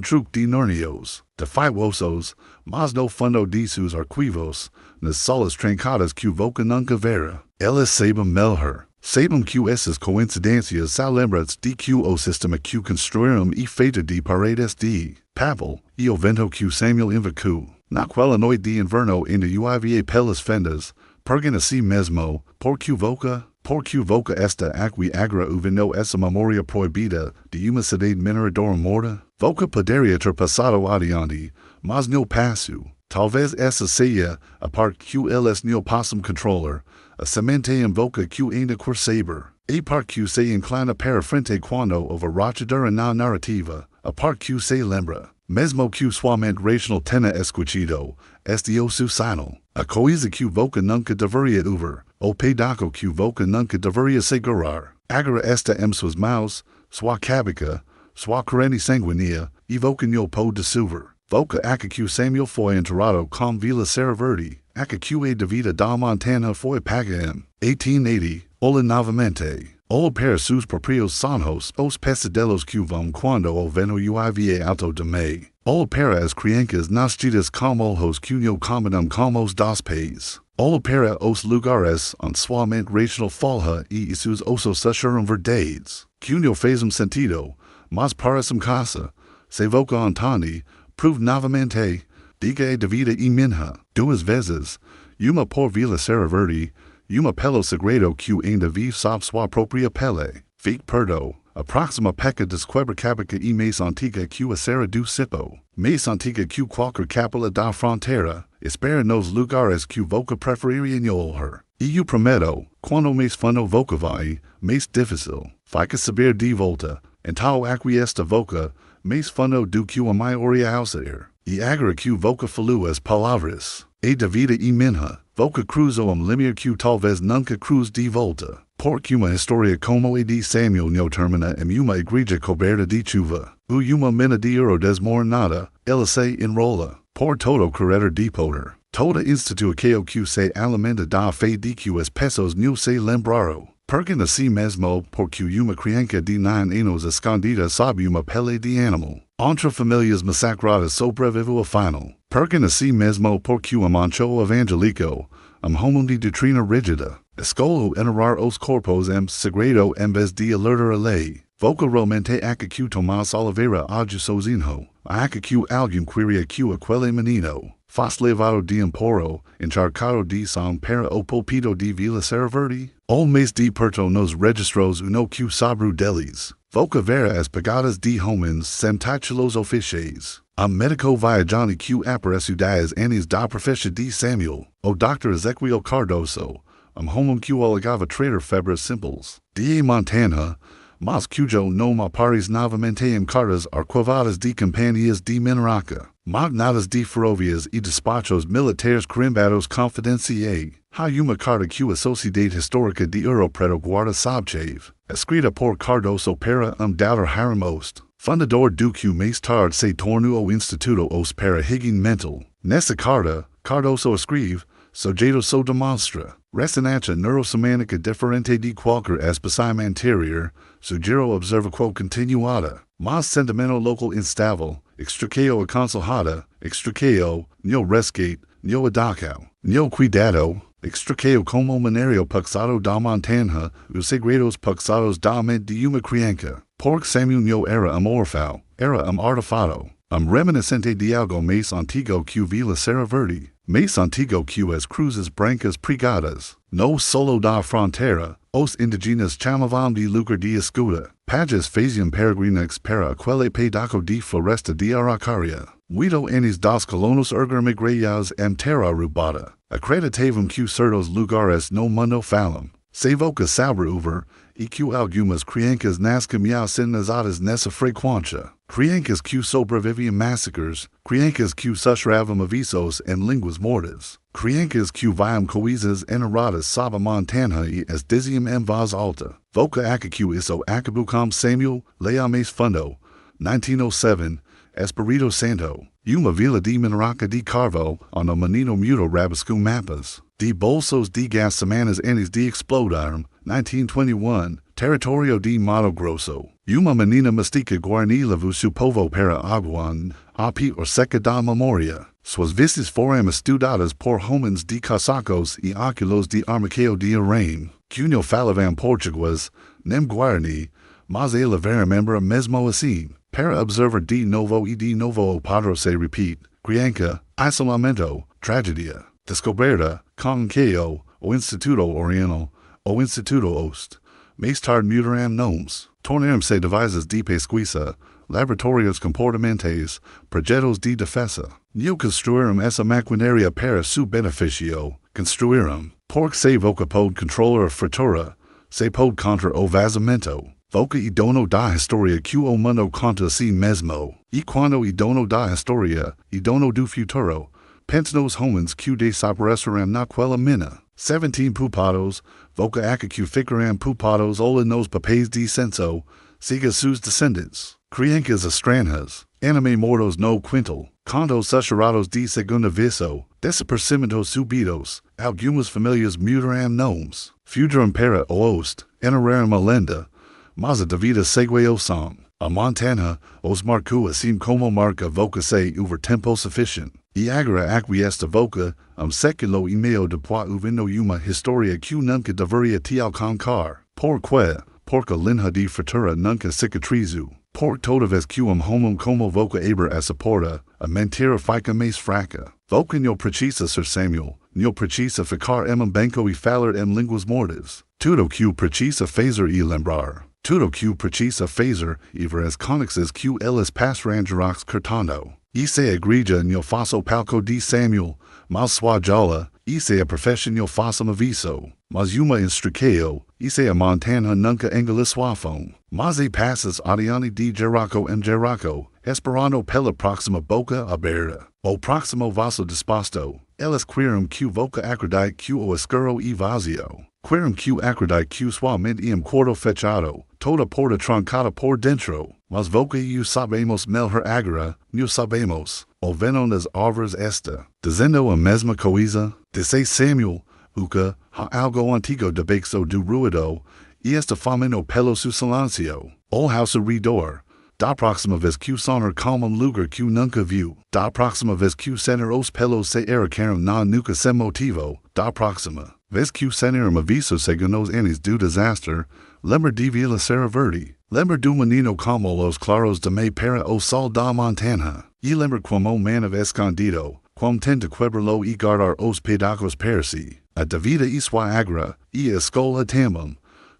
truque de nervios, defeituosos, mas no fundo de seus arquivos, nas salas trancadas que voca nunca verá. Eles sabem melhor. Sabem que essas coincidências são lembranças de que o sistema que construíram e feito de paredes de papel, e o vento que Samuel invocou. Naquela noite de inverno ainda uiva pelas fendas, pergunta a si mesmo, por que voca esta aqui agora no essa memória proibida de uma cidade mineradora morta? Voca poderia ter passado adiante, mas não passou. Talvez essa seja a parte que eles não possam controlar, a semente invoca que ainda quer saber. A parte que se inclina para frente quando houve rachadura na narrativa, a parte que se lembra. Mesmo que somente racional tenha escutado, este osso sinal. A coisa que voca nunca deveria haver, o pedaço que voca nunca deveria segurar. Agora esta suas mãos, sua cabeça, sua corrente sanguínea, evoca no pó de silver. Voca aca que Samuel foi enterrado com Vila Verde, aca que a devida da Montanha foi paga em 1880, Ola novamente. Ola para sus proprios sonhos os pesadelos que vão quando o vento uiva alto de me. Ola para as crianças nascidas como os que no combinam com os dos pés. Ola para os lugares onde somente racional folha e seus ossos acharam verdades. Que no fazem sentido, mas para some casa, se voca Antoni, prove novamente, diga a devida e minha, duas vezes, uma por Vila Verde, uma pelo segredo que ainda vive sob sua própria pele. Fique perdo, a próxima peca desquebra cabeca e mais antiga que a serra do Sipo. Mais antiga que qualquer capela da fronteira, espera nos lugares que voca preferiria olhar. E eu prometo, quando mais fundo voca vai, mais difícil, fica saber de volta, então esta voca, mais fundo do que a maioria ausar. E agora que voca falou as palavras, a devida e minha, voca cruzou limiar que talvez nunca cruz de volta. Porque uma história como a de Samuel no termina em uma igreja coberta de chuva, uma mina de ouro desmoronada, ela se enrola, por todo corredor de poder. Toda instituição que se alimenta da fé de que as pessoas não se lembraram. Porque assim mesmo, porque uma criança de 9 anos escondida sob uma pele de animal. Entre famílias massacradas sobreviveu a final. Porque assim mesmo, porque mancho evangélico, homem de doutrina rígida, escolheu enterrar os corpos segredo em vez de alertar a lei. Vocalmente aca que Tomás Oliveira age sozinho, aca que alguém queria que aquele menino fosse levado de emporo, encharcado de sang para o pulpito de Vila Verde. Ol mês de perto nos registros uno que sobre deles. Voca vera as pegadas de homens sem titulos oficiais. Médico viajante que aparece 10 anos da Profecia de Samuel, o Dr. Ezequiel Cardoso, homem que alegava trader febres simples. De Montanha, mas cujo nome aparece novamente em cartas arquivadas de companhias de mineraca, magnatas de ferrovias e despachos militares crimbados confidenciais. Há uma carta que a Sociedade Histórica de Ouro Preto guarda sobchave, escrita por Cardoso para Dr. Haramost, fundador do que mais tarde se tornou o Instituto os para Higiene Mental. Nesta carta, Cardoso escreve, sujeito so demonstra, ressonância neurosemântica diferente de qualquer espaçamento anterior, sugiro observação continuada, mas sentimento local instável, extraqueo aconselhada, extraqueo, no resgate, no adacao, no cuidado, extraqueo como minério puxado da montanha, os segredos puxados da mente de uma criança. Porque Samuel no era amorfao, era artefado, reminiscente de algo mais antigo que Vila Verde, mais antigo que as cruzes brancas pregadas, no solo da frontera, os indígenas chamavam de lugar de escuta, pages faziam peregrinax para aquele pedaço de floresta de Araucaria. Guido anis dos colonos ergar migrayados terra rubada, acreditavam que certos lugares no mundo falam. Se voca sobre over, e que algumas crianças nascem sinazadas nessa frequência. Crianças que sobreviviam massacres, crianças que sussurravam avisos em línguas mortas, crianças que viam coisas enterradas sob a montanha e as diziam em voz alta. Voca aca que isso acabou com Samuel, leia mais fundo, 1907, Espírito Santo, uma vila de mineraca de carvão, onde o menino mudo rabiscou mapas. De bolsos de gas semanas antes de explodaram, 1921, território de Mato Grosso. Uma menina mística guarni levou seu povo para aguan, a or seca da memória. Suas vistas foram estudadas por homens de casacos e óculos de armaqueo de arame, que não falavam português, nem guarani, mas ela era membro mesmo assim. Para observar de novo e de novo o padrão se repete, criança, isolamento, tragédia, descoberta, conqueo, o Instituto Oriental, o Instituto Oeste. Mais tarde mudaram nomes, tornaram-se divisas de pesquisa, laboratorios comportamentales, proyectos de defensa. Neo construirum essa maquinaria para su beneficio, construirum, porque se voca pod controller fratura, se pod contra o vazamento. Voca e dono da historia que o mundo conta si mesmo, e quando e dono da historia, e dono do futuro, pensa nos homens que desapareceram naquela mina. 17 pupados, voca aca que ficaram pupados ola nos papéis de censo, siga sus descendentes. Crianças estranhas, anime mortos no quintal, contos sussurrados de segunda viso, desaparecimentos subidos, algumas famílias mudaram nomes, fugiram para o oeste, enterraram a lenda, mas a vida segue o som. A montanha os marcou assim como marca voca-se over tempo suficiente. E agora aqui esta voca, século e meio depois houve uma história que nunca deveria te alcançar. Porque a linha de fratura nunca cicatrizou. Porque toda vez que homem como voca abre essa porta, a mentira fica mais fraca. Voca não precisa ser Samuel, não precisa ficar banco e falar línguas mortas. Tudo que precisa fazer e lembrar. Tudo que precisa fazer e ver as conexões que eles passaram gerax cortando. E se agrija no faço palco de Samuel, mas sua jola, e se a profecia no faço aviso, mas uma instrucao, e se a montanha nunca engoliu sua fome. Mas e passas adiante de Jericho em Jericho, esperando pela próxima boca aberta. O próximo vaso disposto, eles quiram que voca acredite que o escuro e vazio. Quiram que acredite que suamente quarto fechado, toda porta trancada por dentro, mas voca e sabemos melhor agora, não sabemos, o veno das árvores está, dizendo a mesma coisa, disse Samuel, uca, ha algo antigo de bexo do ruido, e esta famino pelo su silencio, o house redor, da próxima vez que sonar como lugar que nunca viu, da próxima vez que cenar os pelos se erraram na nuca sem motivo, da próxima vez que cenaram aviso segundo os anos do desastre, lembra de Vila Serra Verde, lembra do menino como los claros de me para o sol da montanha, e lembra como manave escondido, quam tenta quebrarlo e guardar os pedacos per si, a davida e sua agra, e a escola também.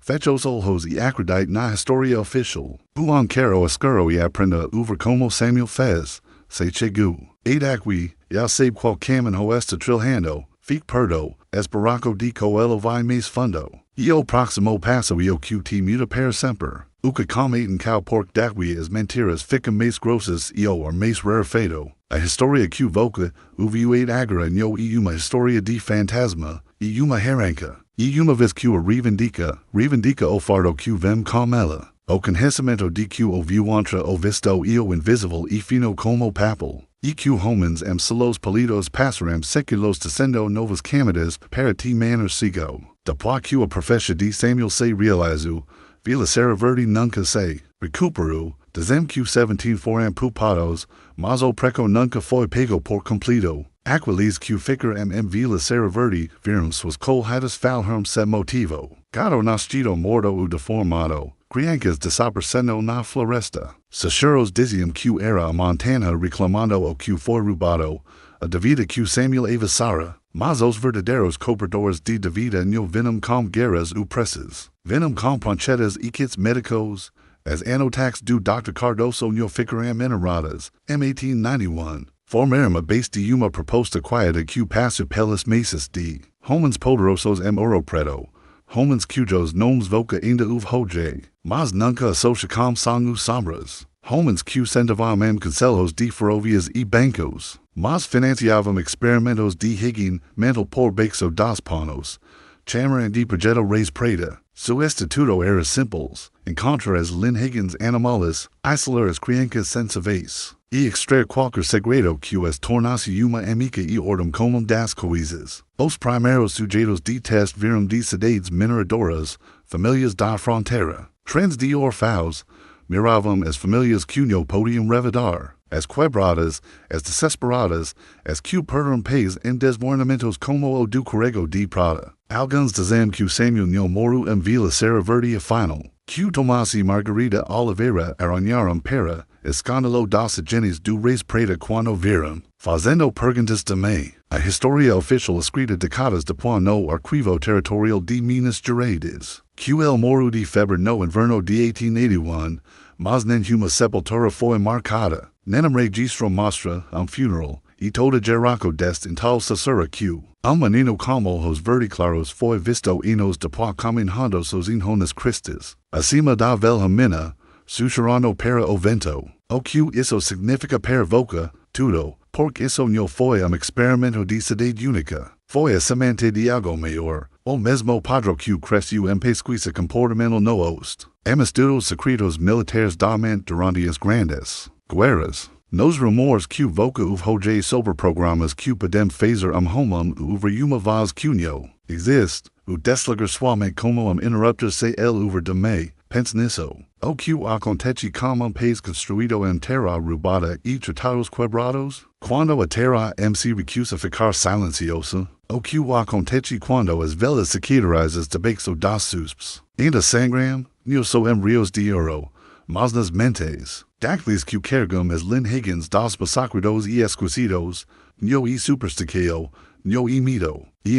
Fecha os olhos e acredite na história oficial. Buon quero escuro e aprenda over como Samuel fez, se chegou. E daqui, já sabe qual caminho está trilhando, fique perto, esperaco de coelho vai mais fundo. E o próximo passo e o que te muda para sempre. O que cometen cal porque daqui as mentiras ficam mais grossas e o mais rarefeito. A história que voca, uviu agora no e uma história de fantasma, e uma arranca. E uma vez que o reivindica o fardo que vem com ela. O conhecimento de que o viu entre o visto e o invisível e fino como papel. E que homens solos polidos passaram séculos tecendo novas camadas para te sigo. Depois que a profecia de Samuel se realizou, Vila Serra Verde nunca se recuperou, dizem que 17 foram pupados, mas o preco nunca foi pego por completo. Aqueles que ficaram Vila Serra Verde viram suas colhadas falham sem motivo. Gado nascido morto ou deformado, crianças desaparecendo na floresta. Sacheros diziam que era a montanha reclamando o que foi roubado, a devida que Samuel avisara, mas os verdadeiros cobradores de devida não vinham com guerras ou pressas. Vinham com pranchetas e kits médicos, as anotax do Dr. Cardoso não ficaram enterradas, 1891. Formaram a base de uma proposta quieta que passa pelas mesas de homens poderosos ouro preto, homens cujos nomes voca ainda hoje, mas nunca associa com sangue sombras, homens que sentavam conselhos de ferrovias e bancos, mas financiavam experimentos de higiene mental por bexo das panos, chamaram de projeto Reis Preta. Su estatuto era simples, encontrar as linhagens animales, isolar as crianças sensíveis, e extrair qualquer segredo que as tornasse uma amiga e ordem como das coisas. Os primeiros sujeitos de teste viram de cidades mineradoras, famílias da fronteira, trens de orfãos, miravam as famílias que não podiam revidar, as quebradas, as desesperadas, as que perderam pés em desmoronamentos como o do Corrego de Prata. Alguns dizem que Samuel não morreu Vila Serra Verde afinal, que Tomás e Margarida Oliveira arranharam para escândalo das genes do Reis Preta quando viram, fazendo perguntas de me. A história oficial escrita décadas depois no arquivo territorial de Minas Gerais, que el morreu de febre no inverno de 1881, mas nenhuma sepultura foi marcada. Nem registro mostra funeral, e toda geraco deste em tal susurra que menino como os verdiclaros foi visto e nos depois caminhando sozinhos Cristos, acima da velha mina, sussurrando para o vento. O que isso significa para voca, tudo, porque isso não foi experimento de cidade única. Foi a semente de algo maior, o mesmo padrão que cresceu em pesquisa comportamental no oeste. Estudos secretos militares da mente durante as grandes guerras. Nos rumores que voca hoje sobre programas que podem fazer homem over uma voz que não existe, o desligar somente como interruptor se el over de me, pense nisso. O que acontece como país construído em terra roubada e tratados quebrados? Quando a terra se recusa ficar silenciosa? O que acontece quando as velas secularizas debaixo das suspes? Ainda sangram? Não são rios de ouro, mas nas mentes. Daqueles que carregam as linhagens dos massacrados e esquecidos, não e supersticio, não e mito, e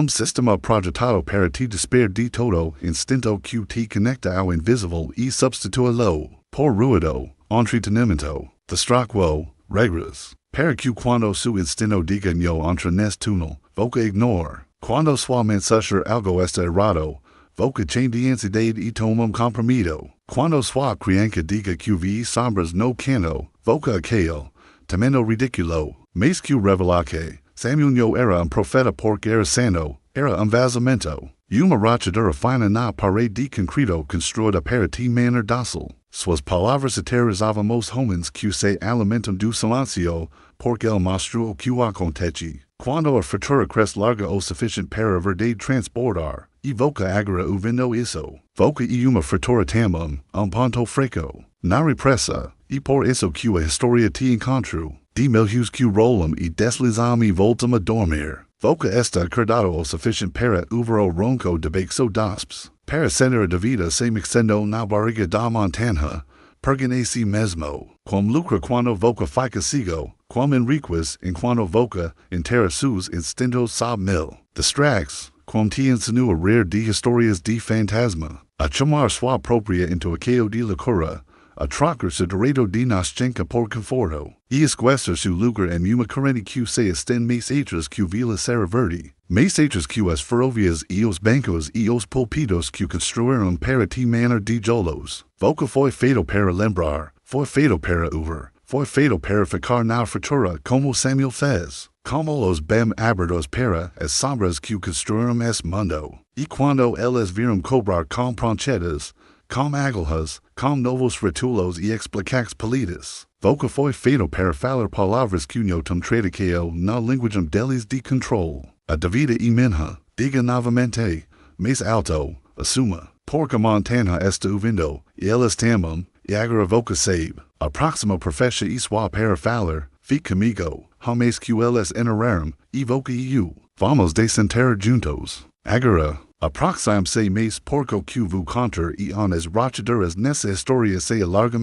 sistema projetado para te desper de todo instinto que te conecta ao invisível e substitua-lo, por ruido, entretenimento, distraquo, regras. Para que quando su instinto diga no entra neste túnel, voca ignore. Quando suamente suceder algo está errado, voca change de ansiedade e toma compromiso. Quando sua criança diga que vi sombras no canto, voca aquele, temendo ridículo, mas que revela que Samuel no era profeta porque era santo, era vazamento. Uma rachadura fina na parede de concreto construída para ti manner dócil. Suas palavras aterrorizavam os homens que se alimentam do silêncio, porque ele mostrou o que acontece. Quando a fratura cresce larga o suficiente para a verdade transportar, e voca agora o vendo isso. Voca e uma fratura também, ponto fraco. Na repressa, e por isso que a história te encontrou. De milhos que rolam e deslizam e voltam a dormir. Voca está acordado o suficiente para ouvir o ronco debaixo das. Para sentir a vida se mexendo na barriga da montanha, pergun a si mesmo. Quam lucra quando voca fica cego, quam enriquez enquanto voca enterra sus instintos sabe mil. Distracts, quam te insinua rir de historias de fantasma. A chamar sua própria into aquello de locura. A trocar su derecho de nascença por conforto, e esquecer su lugar em uma corrente que se estende mais atrás que vila serra verde, mais atrás que as ferrovias e os bancos e os pulpitos que construíram para ti manner de jolos. Voca foi feito para lembrar, foi feito para ouvir, foi feito para ficar na fratura como Samuel fez, como os bem abertos para as sombras que construíram esse mundo. E quando eles viram cobrar com pranchetas, com agulhas, com novos ritulos e explicações polidas. Voca foi feito para falar palavras que não traduziam na linguagem deles de controle. A dívida e minha, diga novamente, mais alto, assuma, porque a montanha está ouvindo, e eles também, e agora voca sabe. A próxima profecia e sua para falar, fique comigo, homens que eles enterraram, e voca e eu. Vamos desenterrar juntos. Agora, aproxime-se mais porque que vou contar e as rachaduras nessa história se alargam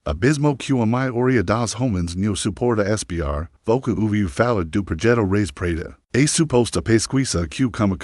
abismo que a maioria das homens não suporta espiar, voca ouviu falar do projeto Reis Preta. É suposta pesquisa que como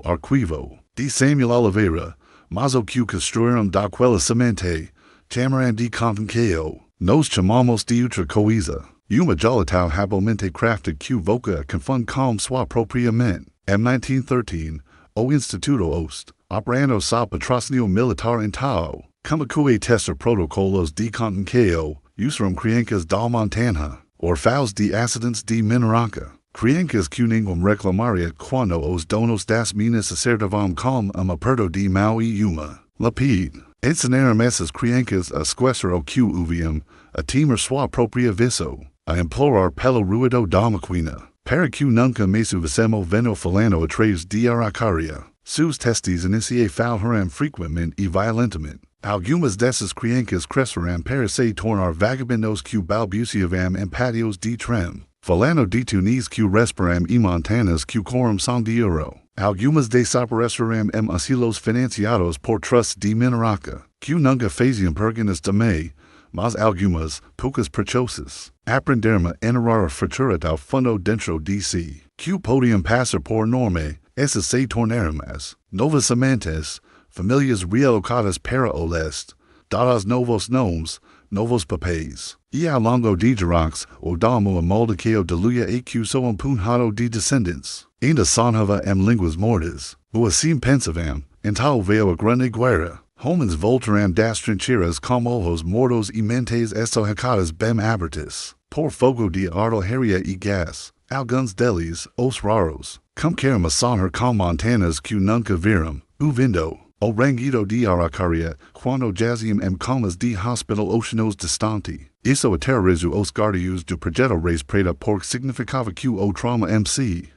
arquivo de Samuel Oliveira, mas o que construíram daquela semente, chamaram de convenqueo. Nos chamamos de outra coisa. Uma jolitao habilmente crafted que voca confunde com sua própria mente. Em 1913, o Instituto Oeste, operando sa patrocinio militar em Tao, como testa protocolos de contenqueo, usaram criancas da montanha, orfaos de acidentes de mineraca. Criancas que ninguém reclamaria quando os donos das minas acertavam com aperto de mão e uma lapide. Ensinaram essas criancas a esquecer o que ouviam, a temer sua própria viso, a implorar pelo ruído da maquina. Para que nunca mais houvessemos veno falando atrás de aracaria. Seus testes falharão frequentemente e violentamente. Algumas dessas criancas crescerão para se tornar vagabundos que balbuciavam em pátios de trem. Falando de tunis que respiram e montanhas que coração de ouro. Algumas desaparecerão em asilos financiados por trusts de mineraca, que nunca faziam perguntas de mim, mas algumas, poucas preciosos, aprenderam a enterrar a fratura ao fundo dentro de si, que podiam passar por norme, essas se tornaram as novas sementes, famílias realocadas para o leste, dadas novos nomes, novos papéis. E ao longo de gerações, o damo amoldeceu de luia eq so punhado de descendentes. Ainda sonhava línguas mortas. O assim pensavam, então veio a grande guerra. Homens voltaram das trincheiras com olhos mortos e mentes estorricadas bem abertas. Por fogo de artilharia e gás. Alguns deles, os raros, queram a sonhar com montanhas que nunca viram. O vindo, o rangido de araucaria, quando jaziam comas de hospital oceanos distante. Isso aterrorizou os guardiões do projeto Reis Preta porque significava que o trauma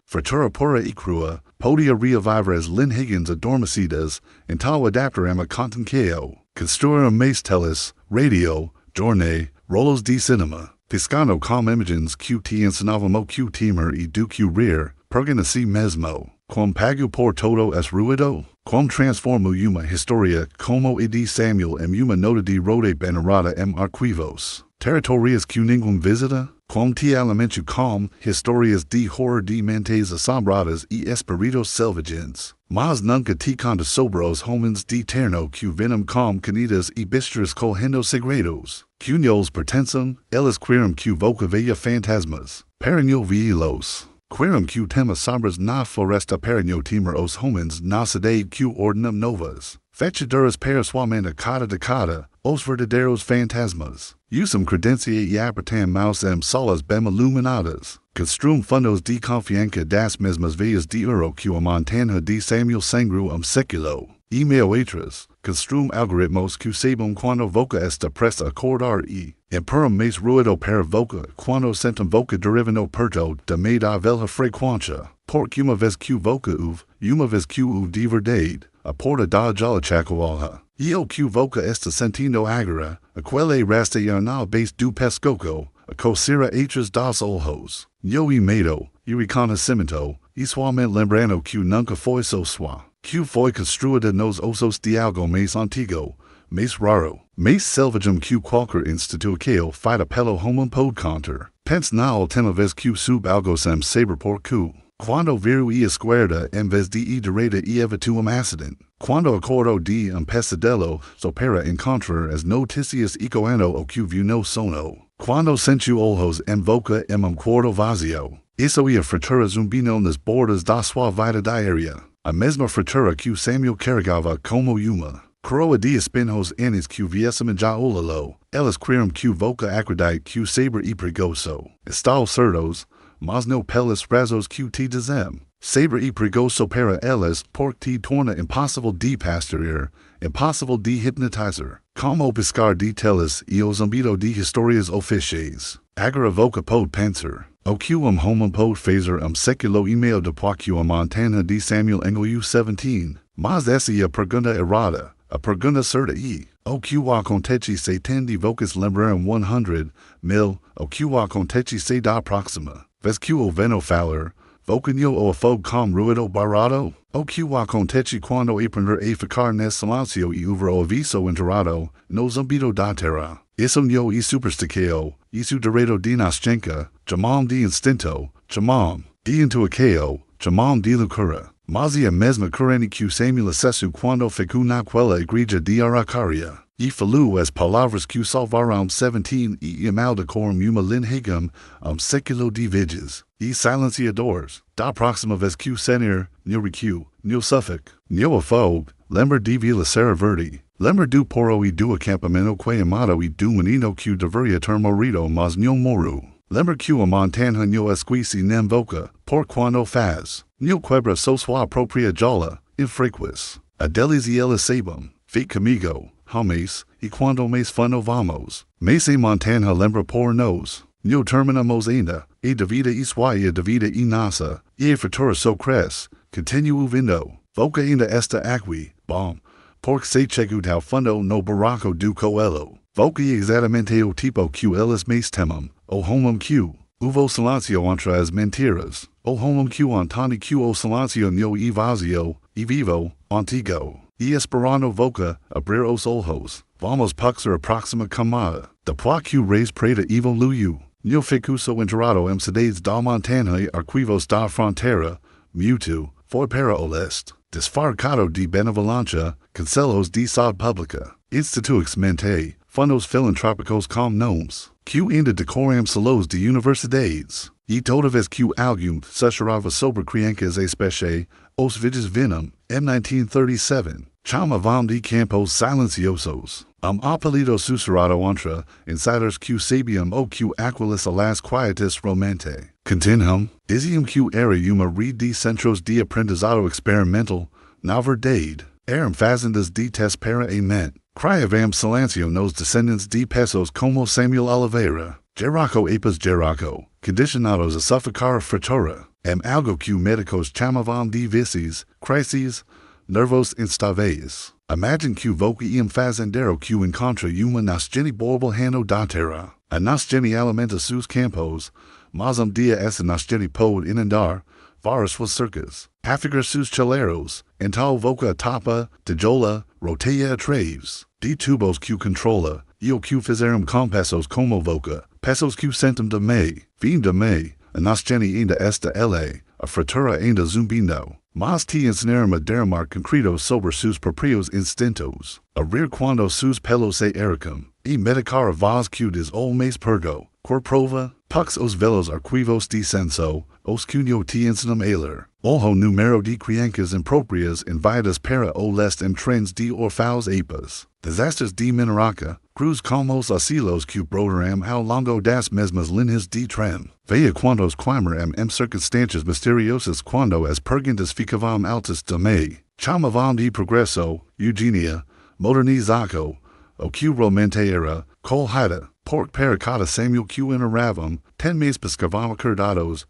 Fratura pura e crua, podia reavivar as linhagens adormecidas, então adaptaram a contenqueo. Construíram mais teles, radio, jornée, rolos de cinema. Piscando com imagens que te ensinavam o que temer e do que rir, pergunta a si mesmo, como pago por todo es ruido? Como transformo uma história como a de Samuel uma nota de roda venerada arquivos? Territórios que ninguém visita? Como te alimento com histórias de horror de mentes assombradas e espíritos selvagens? Mas nunca te conta sobre os homens de terno que venom com canidas e bistras correndo segredos. Que nos pertencem, eles querem que voca veia fantasmas. Para não vi-los. Querem que tema sombras na floresta para não temer os homens na cidade que ordenam novas. Fechaduras para somente cada decada, os verdadeiros fantasmas. Usam credencia e apertam maus solas bem iluminadas. Construam fundos de confiança das mesmas veias de ouro que a montanha de Samuel sangrou século. E outras, construam algoritmos que sabem quando voca está presta a acordar e imperam mais ruído para voca quando sentem voca derivando perto da meia velha frequência. Porque uma vez que voca uma vez que de verdade, a porta da jalachacoalha. E o que voca está sentindo agora, aquele resta na base do pescoço, a coceira entre dos olhos. Yo e medo, e reconhecimento, e somente lembrando que nunca foi so suave. Que foi construída nos ossos de algo mais antigo, mais raro, mais selvagem que qualquer instituição feita pelo homem pode conter. Pense na última vez que sub algo sem saber por que. Quando viru e esquerda em vez de direita e evitou acidente. Quando acordou de pesadelo, só para encontrar as notícias ecoando o que viu no sono. Quando sentiu olhos em boca quarto vazio. Isso ia fratura zumbino nas bordas da sua vida diária. A mesma fratura que Samuel carregava como uma coroa de espinhos anis que viessem já olalo. Elas queriam que voca acredite que saber e perigoso. Estão certos, mas no pelos rasos que te dizem. Saber e perigoso para elas porque te torna impossível de pastorear, impossível de hipnotizar. Como pescar de teles e o zumbido de histórias oficiais. Agora voca pode pensar. O que homem pode fazer século e meio depois que a montanha de Samuel Engoliu 17. Mas essa é a pergunta errada. A pergunta certa é, o que acontece se tem de vocas lembraram 100,000, o que acontece se da próxima vez que o vento falar, vocanho o fogo com ruído barato? O que acontece quando aprender a ficar nesse silêncio e ouvir o aviso enterrado, no zumbido da terra? Isso não é superstição, isso direito de nascença, chamam de instinto, chamam de intuição, chamam de loucura. Mas é a mesma corrente que Samuel acessou quando ficou naquela igreja de Araucaria. E falou as palavras que salvaram 17 e amaldiçoaram uma linhagem século de viges. E silenciadores, da próxima vez que o Senhor, no recuo, no Suffolk, no afogo, lembra de Vila Serra Verde. Lembra do poro e do acampamento que amado e do menino que deveria ter morrido mas não morreu. Lembra que a montanha não esquece nem voca, por quando faz. Não quebra sua própria jola, infrequis. Adeles e eles sabem, fique comigo, homens, e quando mais fano vamos. Mas a montanha lembra por nós. Não terminamos ainda, e da vida e da vida e nossa, e a fratura so cresce, continuo vindo. Voca ainda esta aqui, bom. Porque se chegou ao fundo no buraco do coelho. Voca exatamente o tipo que eles mais temem, o homem que houve silêncio entre as mentiras, o homem que entende que o silêncio não é vazio, e vivo, antigo. E esperando voca, abrir os olhos, vamos puxar a próxima camada. Depois que o Reis Preta evoluiu, não ficou so enterrado cidades da montanha arquivos da fronteira, muito, foi para o leste. Desfarcado de benevolencia, cancelos de saúde pública, instituix mente, fundos filantrópicos com nomes, que ainda decoram salos de universidades, e toda vez que algum sussurrava sobre crianças especie, os vídeos vinam, M1937, chamavam de campos silenciosos, apelido sussurrado entre insiders que sabiam ou que aquilas a las quietas romante. Continuam, diziam que era uma rede de centros de aprendizado experimental, na verdade, eram fazendas de teste para a mente. Criavam silencio nos descendentes de pessoas como Samuel Oliveira, Jericho apes Jericho, condicionados a sufocar a fratura, algo que médicos chamavam de vices, crises, nervos instáveis. Imagine que voca fazendeiro que encontra uma nascente borbolhando da terra. A nascente alimenta seus campos, mas dia essa nascente pode inundar várias suas cercas, afigar seus chaleiros, então voca a tapa, tijola, roteia a traves, de tubos que controla, e o que fizeram com pessoas como voca, pessoas que sentem de me, vim de me, a nascente ainda esta ele, a fratura ainda zumbindo. Mas te ensinaram a derramar concreto sobre seus próprios instintos, a rir quando seus pelos se ericam, e medicar a voz que des olmes pergo, cor prova, pux os velos arquivos de senso, os cunho te ensinam a ler, olho número de crianças improprias enviadas para o leste trens de orfaus apas, desastres de mineraca, cruz como os asilos que broderam ao longo das mesmas linhas de trem. Veia quantos quimeram circunstâncias misteriosas quando as perguntas ficavam altas de me, chamavam de progresso, eugenia, modernizaco, o que realmente era, colhida, porque para cada Samuel que enterravam, 10 meses pescavam acordados,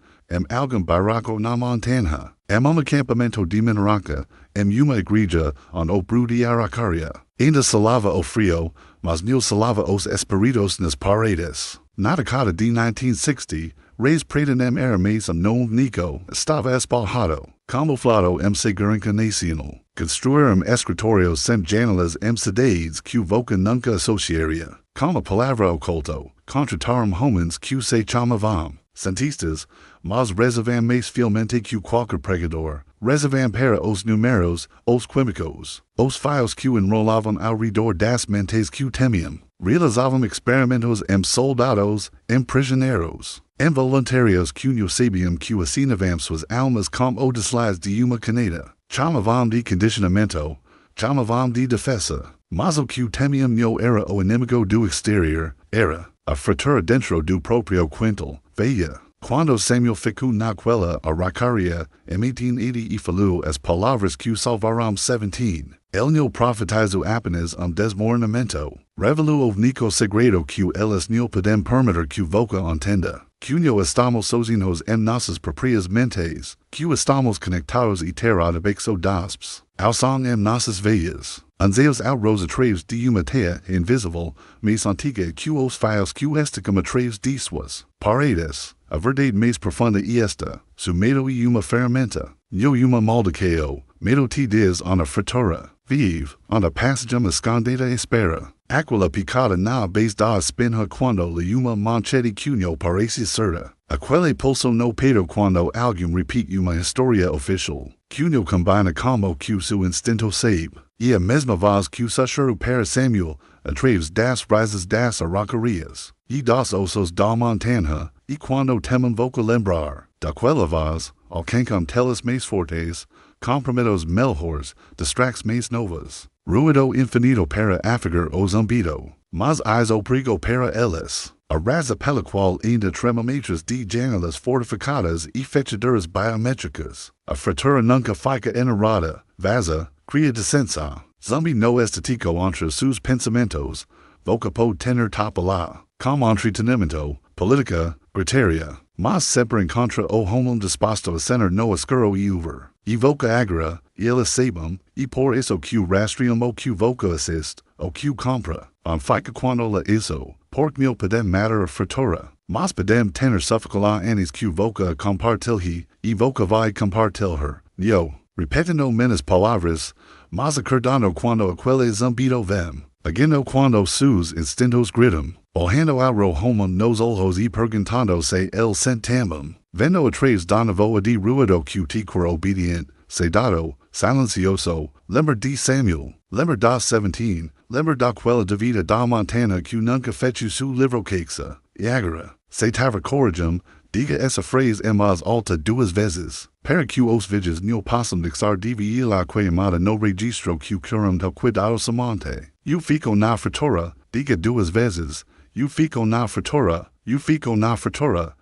algum barraco na montanha, acampamento de mineraca, uma igreja on o bru de Aracaria. Ainda salava o frio, mas não salava os espíritos nas paredes. Na década de 1960, reis pretendem era mais novo Nico, estava espalhado, camuflado segurança nacional. Construíram escritórios sem janelas cidades que voca nunca associaria. Com a palavra oculto, contrataram homens que se chamavam cientistas, mas reservam mais fielmente que qualquer pregador. Reservam para os números, os químicos, os fios que enrolavam ao redor das mentes que temiam. Realizavam experimentos soldados, prisioneiros, voluntários que não sabiam que assinavam suas almas como o deslizes de uma caneta. Chamavam de condicionamento, chamavam de defesa. Mas o que temiam não era o inimigo do exterior, era a fratura dentro do próprio quintal. Veia, quando Samuel ficou naquela Aracaria, em 1880 e falou as palavras que salvaram 17. Ele não profetizou apenas desmoronamento. Revelou o único segredo que eles não podem permitir que voca entenda. Que não estamos sozinhos em nossas próprias mentes. Que estamos conectados e terra-de-bexo dasps. Ao som nossas veias. Anseos ao rosa traves de uma terra invisível, mais antiga que os fios que esticam a traves de suas paredes. A verdade mais profunda e esta, su medo e uma ferramenta. Yo uma moldiceo, medo te diz on a fratura. Vive, on a passagem escondida espera. Aquila picada na base da espinha quando la uma manchete cunho parece certa. Aquele pulso no pedo quando alguém repite uma história oficial. Cunho combina como que su instinto sabe. E a mesma voz que sussurrou para Samuel, através das raízes das araucarias. E dos ossos da montanha, e quando temem voca lembrar, daquela voz, alcancam telas mais fortes, comprometos melhores, distrax mais novas. Ruido infinito para afagar o zumbido, mas ais obrigo para eles. A raza pela qual ainda tremametras de janelas fortificadas e fechaduras biométricas. A fratura nunca fica enterrada, vaza, cria descensa. Zumbi no estético entre sus pensamentos, voca pode tener tapala, como entretenimiento, política, criteria, mas sempre encontra o homo disposto a ser no oscuro e uver. E voca agora, e eles sabem, e por isso que rastream o que voca assiste, o que compra, fica quando la isso, porque não podem matar a fratura, mas podem tener sufocar anis que voca compartilhe, e voca vai compartilhar. Yo, repetindo menos palavras, mas acordando quando aquele zumbido vem, agindo quando sus instintos gritam, olhando ao homo nos olhos e perguntando se el sentamam, vendo atrás da navoa de ruido que te cor obedient, sedado, silencioso, lembra de Samuel, lembra das 17, lembra daquela de vida da Montanha que nunca fechou seu livro queixa, e agora, se tava coragem, diga essa frase em mais alta duas vezes, para que os vídeos não possam deixar de vir lá queimada no registro que curam do cuidado semente. Eu fico na fratura, diga duas vezes, eu fico na fratura,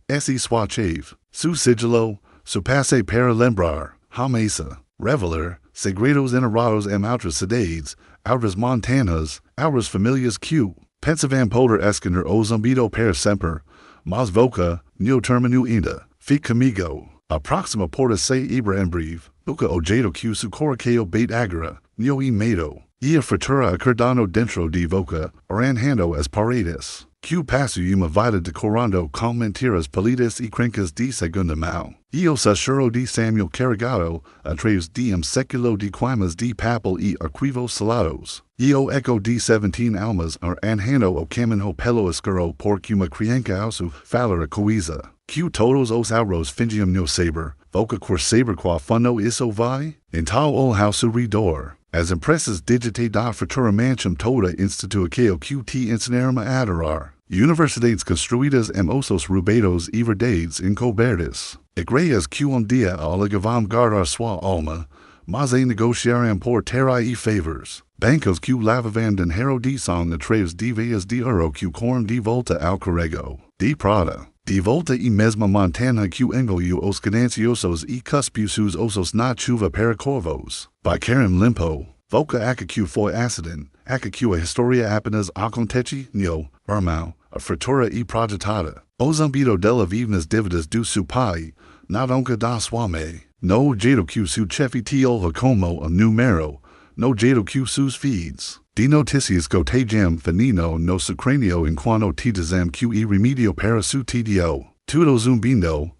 esse sua chave, su sigilo, su passe para lembrar, hamesa, revelar, segredos enterrados em outras cidades, outras montanhas, outras famílias que, pensavam poder esconder o zumbido para sempre, mas voca, no termino ainda, fique comigo. A próxima porta se ibra em breve, boca o jeito que su coraqueo bait agora, no medo, e a fratura acordando dentro de voca, arranjando as paredes. Que passo uma vida decorando com mentiras polidas e crenças de segunda mão. E o sachuro de Samuel carregado, atrás de século de queimas de papel e arquivos salados. E o eco de 17 almas arranjando o caminho pelo escuro por que uma criança osso falar a coisa. Que todos os auros fingiam no saber, voca quer saber qual fundo isso vai? Então o house redor. As impressas digite da fratura mancham toda instituição que te ensinaram a adorar. Universidades construídas em ossos rubedos e verdades encobertas. Igrejas que dia alegavam guardar sua alma, mas a negociaram por terra e favors. Bancos que lavavam dinheiro de sang através de veias de ouro que corram de volta ao carrego. De prata. De volta e mesma montanha que engoliu os gananciosos e cuspiu seus ossos na chuva para corvos. Bacaram limpo. Voca que foi acidente, que a história apenas acontece no, irmão, a fratura e projetada. O zumbido dela vive nas dívidas do seu pai, na nunca da sua mãe. No jeito que seu chefe te olha como a número, no jeito que seus filhos. De notícias gotejam finino no seu crânio enquanto te dizem que e remédio para su tídio. Tudo zumbindo.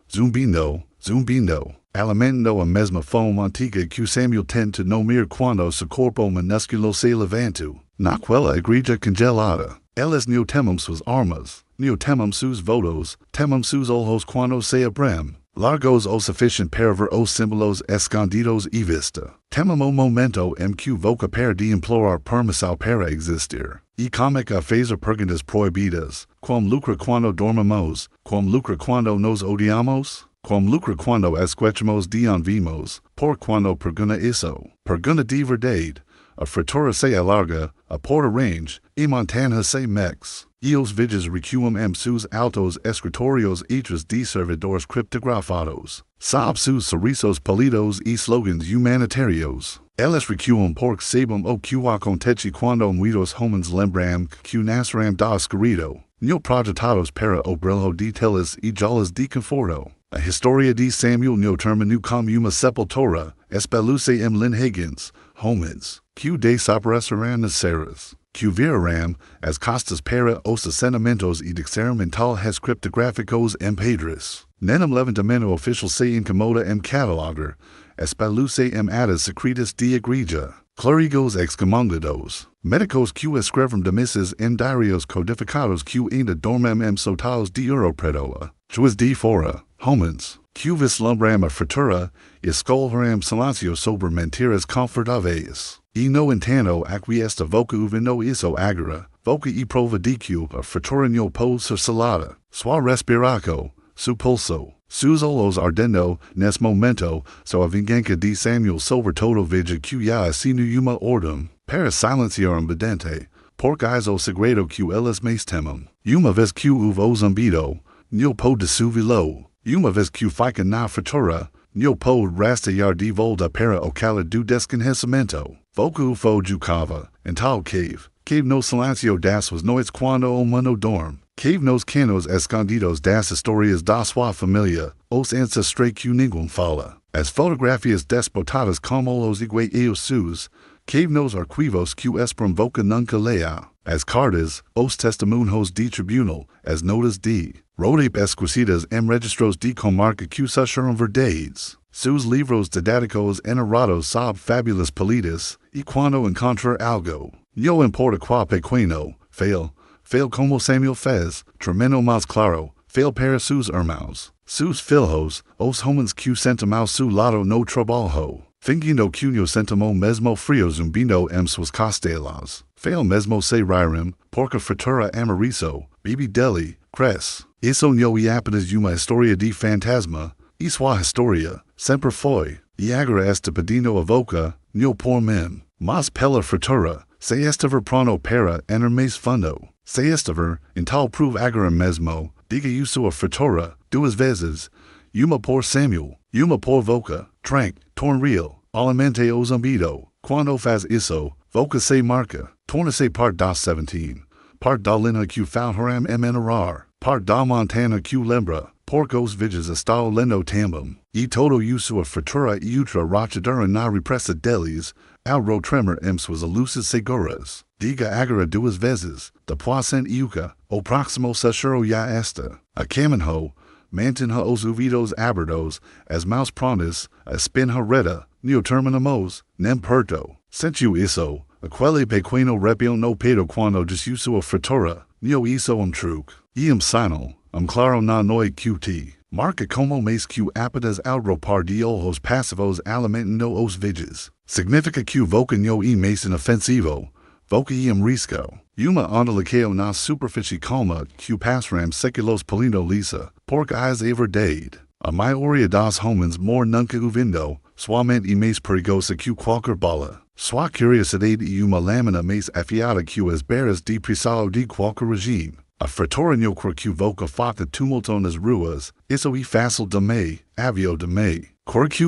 Alimentando a mesma fome antiga que Samuel tenta nomear quando seu corpo minúsculo se levanta. Naquela igreja congelada. Eles não temam suas armas, não temam seus votos, temam seus olhos quando se abrem. Largos o suficiente para ver os símbolos escondidos e vista. Temam o momento em que voca para de implorar permissão para existir. E comica fazer perguntas proibidas. Como lucra quando dormimos? Como lucra quando nos odiamos? Como lucra quando escuchamos de onde vimos? Por quando pergunta isso? Pergunta de verdade. A fratura se alarga, a porta range, e montanha se mex. E os vídeos recuam em seus altos escritórios hechos de servidores criptografados. Sob seus sorrisos polidos e slogans humanitarios. Eles recuam porque sabem o que acontece quando muitos homens lembram que nasceram do Segredo. No projetados para o brilho de telas e jolas de conforto. A história de Samuel no termino como uma sepultura, espeluce em Higgins, homens, que desapareceram nas serras, que viraram as costas para os assentamentos e deixaram mentais criptográficos em pedras. Nenhum levantamento oficial se incomoda em catalogar, espeluce em atas secretas de igreja. Clérigos excomungados, médicos que escrevem demissas em diários codificados que ainda dormem em sotais de ouro preto. Juiz de fora, homens, que vislumbram a fratura, escolheram silêncio sobre mentiras confortáveis. E no entanto esta voca no isso agora, voca e prova de que a fratura no pode ser salada. Sua respiração, su pulso, seus olhos ardendo nesse momento, so a vingança de Samuel sobre todo veja que já assinu uma ordem, para silenciar bedente, porque o segredo que eles mais temem. Uma vez que o zumbido, não pode subilo. Uma vez que fica na fratura, não pode rastrear de volta para o cala do desconhecimento. Voca fo jucava, em tal cave no silêncio das suas noites quando o mundo dorme. Cave nos canos escondidos das histórias da sua família, os ancestrais que ninguém fala. As fotografias despotadas como os igueios seus, cave nos arquivos que esperam voca nunca lea. As cartas, os testemunhos de tribunal, as notas de rodape esquecidas em registros de comarca que sacharam verdades. Seus livros didáticos enterrados sob fábulas polidas, e quando encontrar algo, no importa qual pequeno, fail como Samuel fez, tremendo más claro, fail para sus irmãos, sus filhos, os homens que sentam ao seu lado no trabalho. Fingindo cunho sentimo mesmo frio zumbindo suas costelas. Fail mesmo se rirem, porca fratura amarizo, bibi deli, cres. Isso no e apenas uma historia de fantasma, e sua historia, sempre foi, e agora esta pedino avoca, no por mim. Mas pela fratura, se estaver pronto para enter mais fundo. Se estaver, em tal prove agora mesmo, diga sua fratura, duas vezes, uma por Samuel, uma por voca, trank, torn real, alamente o zumbido. Quando faz isso, voca se marca, torna-se parte das 17. Parte da linha que falharam enterrar, parte da montanha que lembra, porcos viges estão lendo também. E todo sua fratura e outra rachadura na repressa deles, algo tremor suas luzes seguras. Diga agora duas vezes, depois uca, o próximo sechuro ya esta. A caminho, mantenha os ouvidos abertos, as mãos prontas, a espinha reta, neo terminamos, nem perto. Sentiu isso, aquele pequeno arrepio no peito quando disse sua fratura, neo isso truque. E sinal, claro na noi qt. Marca como mais que apenas algo par de ojos passivos alimentando os viges. Significa que voca no e mais inofensivo. Voca risco. Uma ondulação na superfície calma que passarão séculos polindo lisa, porque as é verdade. A maioria das homens nunca ouvindo, somente mais perigosa que qualquer bala. Sua curiosidade e uma lâmina mais afiada que as barras de pressão de qualquer regime. A fratura no cor que voca faca tumulto nas ruas, isso é fácil de me, avio de me. Cor que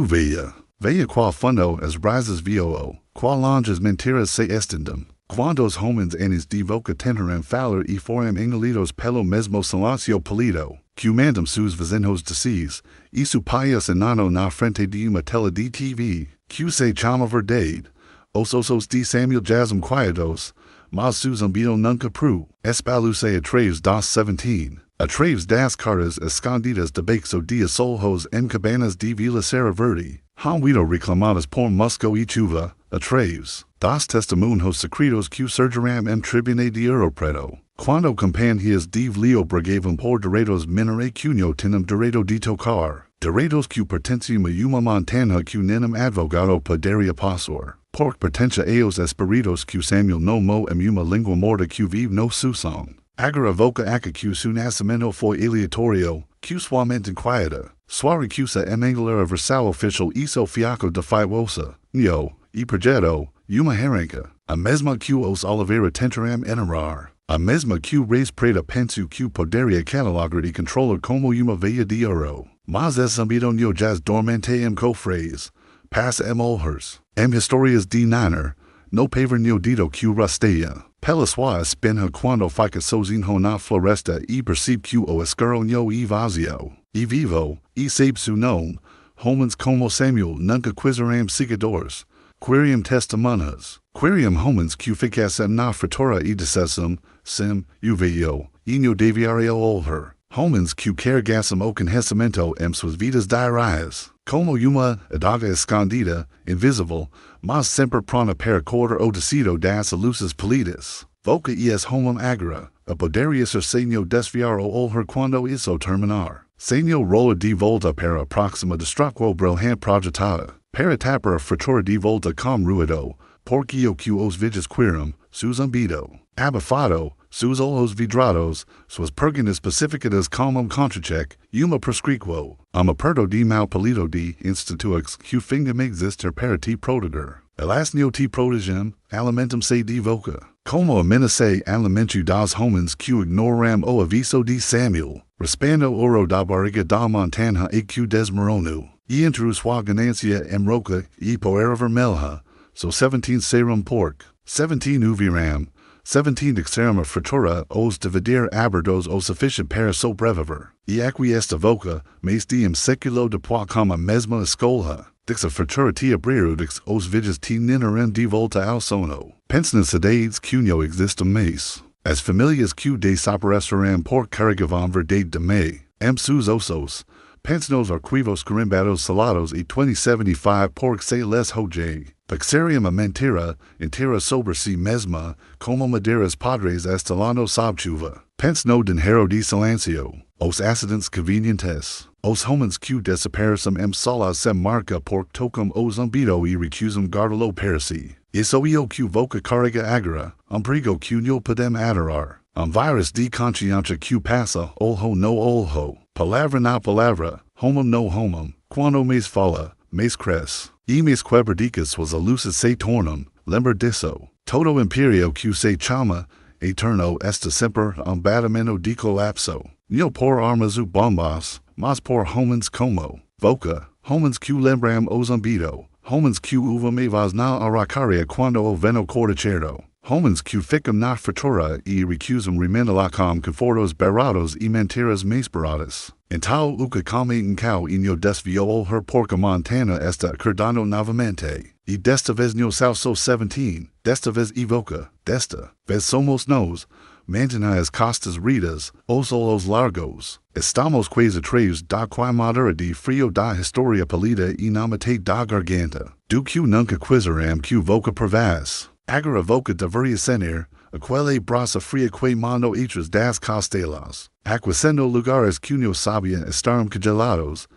veia qual fundo as brasas vio, qual longas mentiras se estendem. Quando os homens anis de voca tentaram falar e foram engolidos pelo mesmo silencio polido, que mandam seus vizinhos dizer, isso país enano na frente de uma tela de TV, que se chama verdade, os osos de Samuel jasam quietos, mas su zumbido nunca pru, espaluce através das 17, através das cartas escondidas debaixo de soljos em cabanas de Vila Serra Verde, havido reclamadas por Musco e Chuva, através das testemunhos secretos que surgirão tribune de Ouro Preto, quando companhias de Leo bragavam por direitos minere cunho tinham direito de tocar, direitos que pertenciam a uma montanha que nenhum advogado poderia passar. Porque pertence a eos espíritos que Samuel no mo uma língua morta que vive no su som. Agora voca aca que su nascimento foi aleatorio, que somente inquieta. Sua recusa engolir versal oficial isso fiaco de fiosa, neo, e projeto, uma arranca. A mesma que os Oliveira tentaram enterrar. A mesma que reis preta penso que poderia catalogar e controlar como uma veia de ouro. Mas es zumbido no jazz dormente cofres. Passa olhers. Historias de niner, no paver dito que rasteia. Pela sua espinha quando fica sozinho na floresta e percebe que o escuro no e vazio. E vivo, e sabe su nome, homens como Samuel nunca quiseram seguidores. Queriam testemunhas. Queriam homens que ficassem na fratura e dissessem, sim, eu veio, e no deveria olhar. Homens que carregassem o conhecimento suas vidas diárias. Como uma adaga escondida, invisível, mas sempre pronta para cortar o tecido das luzes polidas. Voca e es homem agora, a poderia ser senho desviar o olhar quando isso terminar. Senho rola de volta para a próxima destrucção brilhante projetada. Para tapar a fratura de volta com ruído, porque o que os viges quiram, su zumbido. Abafado, sus olhos vidrados, suas perguntas pacificadas como contra-check, uma prescriquo, aperto de mal polido de institutos que fingam existir para te proteger. Elas no te protegem, alimentam-se de voca. Como amenace alimento das homens que ignoram o aviso de Samuel, raspando ouro da barriga da montanha e que desmoronou. E entre sua ganancia roca e poeira vermelha, so 17 serum pork, 17 uviram, 17 dixeram a fratura os dividir abertos o sufficient para sobreviver. E aqui esta voca, mais diem século depois como a mesma escola, dix a fratura te abriu dix os viges te ninarem de volta ao sono. Pensa nas cidades que não existem mais. As famílias que desapareceram por carregavam verdade de me, sus ossos. Pensa nos arquivos carimbados salados e 2075 por se les hoje. Paxarium a mentira, inteira sobre si mesma, como madeiras padres estalando sob chuva. Pensa no dinheiro de silencio. os acidentes convenientes, os homens que desaparecem solas sem marca por tocam os zumbido e recusam guardá-lo para si. Isso é o que voca carrega agora, perigo que não podem adorar. Vírus de consciência que passa, olho no olho, palavra na palavra, homo no homo, quando mais fala, mais cresce. E mais quebradicas suas luzes se tornam, lembra disso. Todo imperio que se chama eterno está sempre batimento de colapso. Não por armas ou bombas, mas por homens como voca, homens que lembram o zumbido, homens que uvam evas na aracaria quando o vento cordacheiro, homens que ficam na fratura e recusam remendar com confortos baratos e mentiras mais baratas. Então o que come cau e no desviou her porca Montanha está acordando novamente. E desta vez no salso 17, desta vez evoca, desta vez somos nós, mantenhas costas ridas, os olhos largos. Estamos quase atrás da queimadura de frio da história pálida e na metade da garganta. Do que nunca quiseram que voca pervaz. Agora voca deveria ser, aquele braça fria queimando outras das costelas. Aquecendo lugares que não sabiam estar congelados.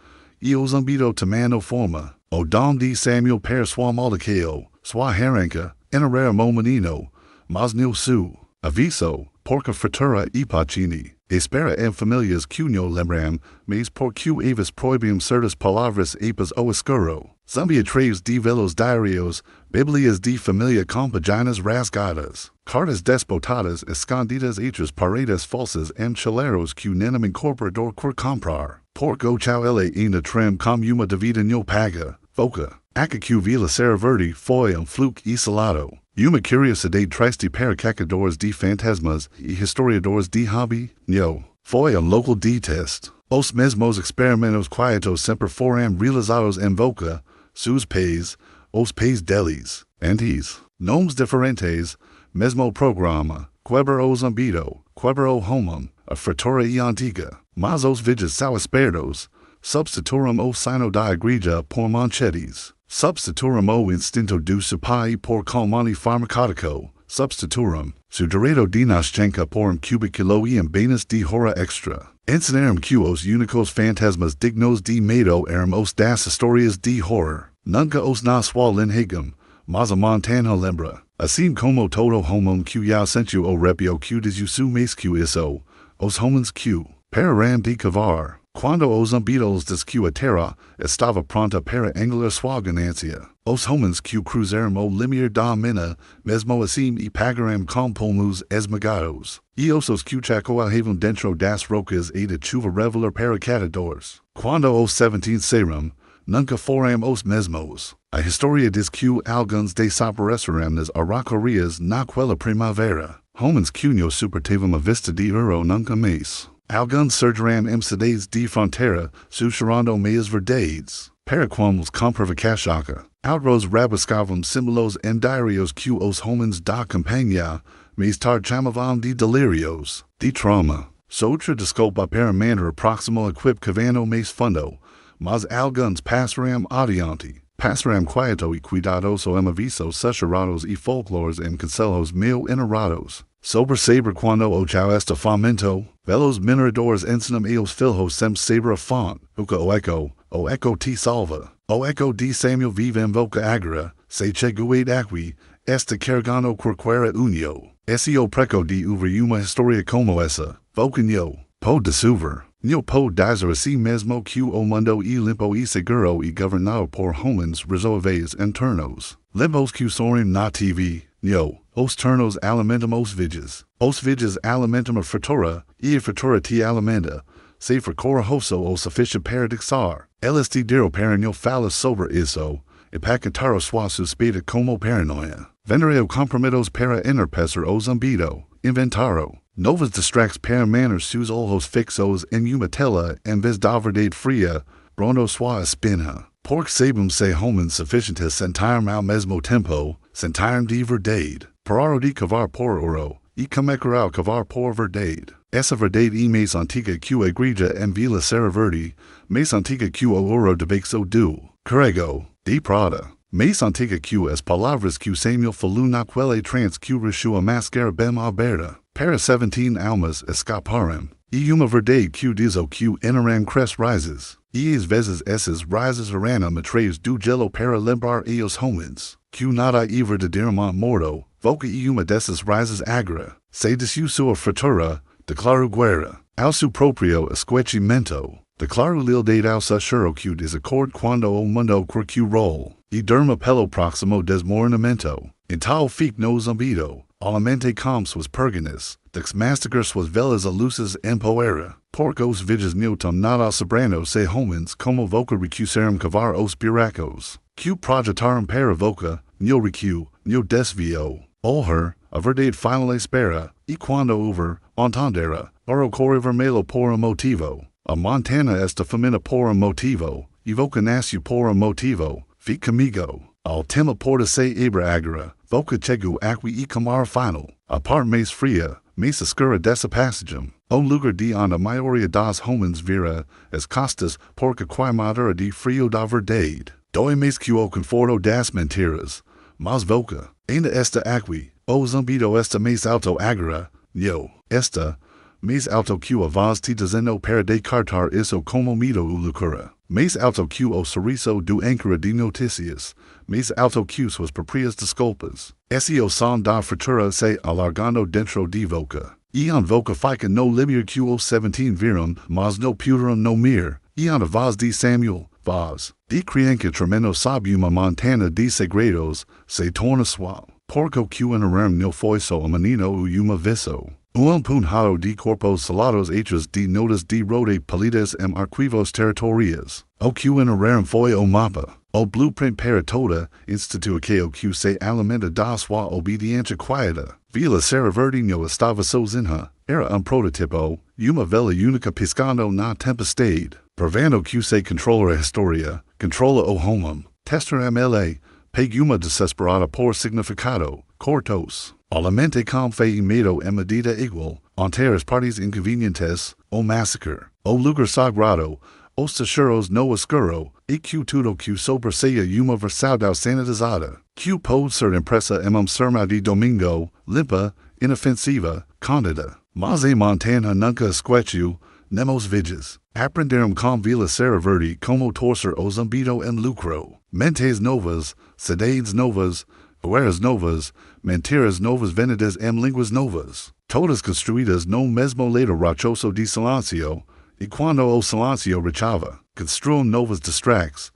E o zumbido tomando forma. O dom de Samuel para sua molecão, sua arranca, enterraram o menino, mas não su. Aviso, porque fratura e pacini. Espera em famílias que não lembram, mas porque eles proibem certas palavras epas o escuro. Zumbi atrás de velos diários, biblias de família com páginas rasgadas. Cartas desbotadas escondidas hechas paredes falsas em chaleros que nenhum incorporador quer comprar. Porque o chau ele ainda tram com uma devida não paga. Voca. Aca que vila ser verde foi fluke isolado. Uma curiosidade triste para cacadores de fantasmas e historiadores de hobby? Não. Foi local de teste. Os mesmos experimentos quietos sempre foram realizados em Voca, sus pais, os pais deles. Antes. Nomes diferentes, mesmo programa. Quebra o zumbido, quebra o homem, a fratura e antiga. Mas os vídeos são espertos. Substituram o sino da igreja por manchetes. Substituram o instinto do seu pai por calmante farmacêutico. Substituram su direito de nascença por cubiculo e bens de hora extra. Ensinaram que os únicos fantasmas dignos de medo eram os das histórias de horror. Nunca os naswal enhegam, mas a Montanha lembra. Assim como todo homem que já sentiu o arrepio que diz su mais que isso, os homens que pararam de cavar. Quando os zumbidos diz que a terra estava pronta para engolir sua ganância, os homens que cruzaram o limiar da mina, mesmo assim e pagaram com pulmos esmagados, e os que chacoalhavam dentro das rocas e de chuva revelar para catadores. Quando os 17 saíram, nunca foram os mesmos. A história diz que alguns desapareceram nas araucarias naquela primavera. Homens que não suportavam a vista de ouro nunca mais. Alguns surgiram em cidades de fronteira, sussurrando meias verdades. Para quamos com provocação. Outros rabiscavam símbolos em diários que os homens da campanha mais tarde chamavam de delírios, de trauma. Outra desculpa para manter próximo equipe cavando mais fundo, mas alguns passaram adiante. Passaram quieto e cuidadoso em avisos sussurrados e folclores em conselhos meio enerados. Sobre saber quando o chau está faminto, velos mineradores ensinam eles filhos sem saber a fonte, porque o eco te salva. O eco de Samuel vive em Voca agora, se cheguei aqui, está carregando qualquer unio. Esse o preco de ouvir uma história como essa. Voca não pode desuver. Não pode dizer a si mesmo que o mundo é limpo e seguro e governado por homens razoáveis internos. Limpos que soram na TV. Não. Os ternos alimentam os vídeos. Os vídeos alimentam a fratura, e a fratura te alimenta. Se for corajoso o suficiente para dixar. Eles te dirão para não falar sobre isso, e pacatar sua suspeita como paranoia. Vendereu compromisos para entorpecer o zumbido. Inventaram novas distracts para manter seus olhos fixos em uma tela em vez da verdade fria, brondo sua espina. Porque sabemos se homens suficientes sentaram ao mesmo tempo, sentaram de verdade. Pararam de cavar por ouro, e começaram a cavar por verdade. Essa verdade é mais antiga que a igreja em Vila Serra Verde, mais antiga que o ouro de Bexo do Carrego, de Prada. Mais antiga que as palavras que Samuel falou naquele trance que rechou a máscara bem aberta. Para 17 almas escaparam. uma verdade que diz o que enterraram cres rises. E às vezes essas rises eram atrás do gelo para lembrar os homens, que nada há verdadeiramente morto, voca uma dessas rises agora, se desceu sua fratura, declarou guerra, ao seu próprio esquecimento, declarou lealdade ao assuro que desacordo quando o mundo quer que roll, e derma pelo próximo desmoronamento, então fique no zumbido, alamente como suas perganas, dex mastigar suas velas a luzes em poeira, porcos vides newton nada sobrano se homens como voca recusaram cavar os buracos, que projetaram para voca, no recu, no desvio, olher, a verdade final espera, e quando over, entendera, oro corre vermelho por motivo, a montanha esta famina por motivo, evoca nasce por motivo, fique comigo, al tema porta se abra agora, voca chego aqui e camar final, a part mais fria, mais escura dessa passagem, o lugar de onde a maioria das homens vira, as costas, porque quai madera de frio da verdade, doi mais que o conforto das mentiras, mas voca, ainda esta aqui, o zumbido esta mais alto agora, yo, esta, mais alto que a voz te dizendo para descartar isso como mito u lucura, mais alto que o sorriso do âncora de notícias, mais alto que suas próprias desculpas. Esse o som da fratura se alargando dentro de voca. E voca fica no limiar que o 17 viram, mas no puderam no mir. E a voz de Samuel, voz, de criança tremendo sabe uma montanha de segredos, se torna suave. Porco que enterraram no foi so a menino u uma viso. Punhado de corpos salados hechos de notas de roda palidas em arquivos territoriais. O que enterraram foi o mapa. O blueprint para toda instituição que se alimenta da sua obediência quieta. Vila Serra Verde no estava sozinha. Era prototipo, uma vela única piscando na tempestade. Provando que se controla a história, controla o homem. Testar MLA, peg uma desesperada por significado, cortos. Alamente com fé e medo em medida igual, ante as partes inconvenientes, o massacre, o lugar sagrado, os tesoros no escuro, e que tudo que sobreseia uma versão sanitizada, que pode ser impressa em sermão de domingo, limpa, inofensiva, cândida. Mas a montanha nunca esqueceu, nemos vides. Aprenderam com Vila Serra Verde como torcer o zumbido em lucro. Mentes novas, cidades novas, Poeiras novas, mentiras novas vendidas em línguas novas, todas construídas no mesmo leito rochoso de silêncio, e quando o silêncio rechava, construam novos distracts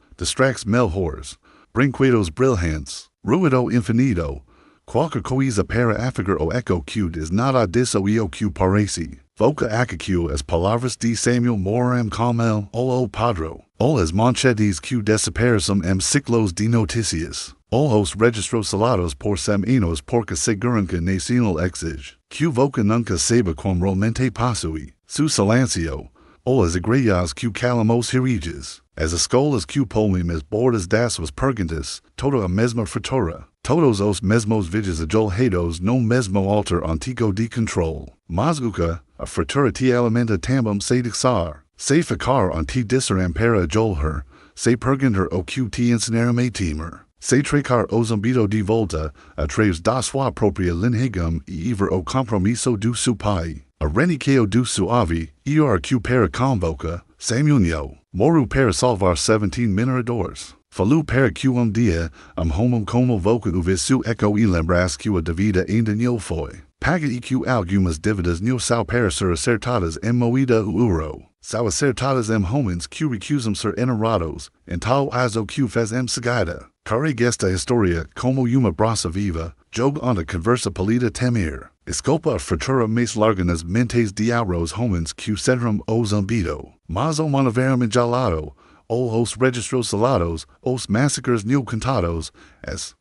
melhores, brinquedos brilhantes, ruído infinito, qualquer coisa para afagar o eco que nada disso e o que parece. Voca aqui as palavras de Samuel moram com el o padro, ou as manchetes que desaparecem em ciclos de notícias. Os registros salados por semanas porque seguram que nacional exige, que voca nunca saiba como realmente possui, su silencio, ou as igrejas que calamos heriges, as escolas que polem as bordas das suas perguntas, toda a mesma fratura, todos os mesmos vídeos ajolhados no mesmo altar antigo de control. Mas a fratura te alimenta também se dixar, se ficar ante disseram para ajolher, se perguntar o que te ensinaram a temer. Se trecar o zumbido de volta, atrás da sua própria linhagem e ver o compromisso do seu pai. A reniqueo do suave, e o que para convoca, Samuel, moru para salvar 17 mineradores. Falu para que dia, homem como voca o visu eco e lembras que a devida ainda não foi. Paga e que algumas dívidas não são para ser acertadas em moeda euro. São acertadas em homens que recusam ser enterrados, então as o que faz em seguida. Carrega esta história como uma brasa viva, jogo onde conversa polida temer. Escopa a fratura mais larga nas mentes de auros homens que cedram o zumbido. Mas o manaveram enjalado, os registros salados, os massacres não contados, as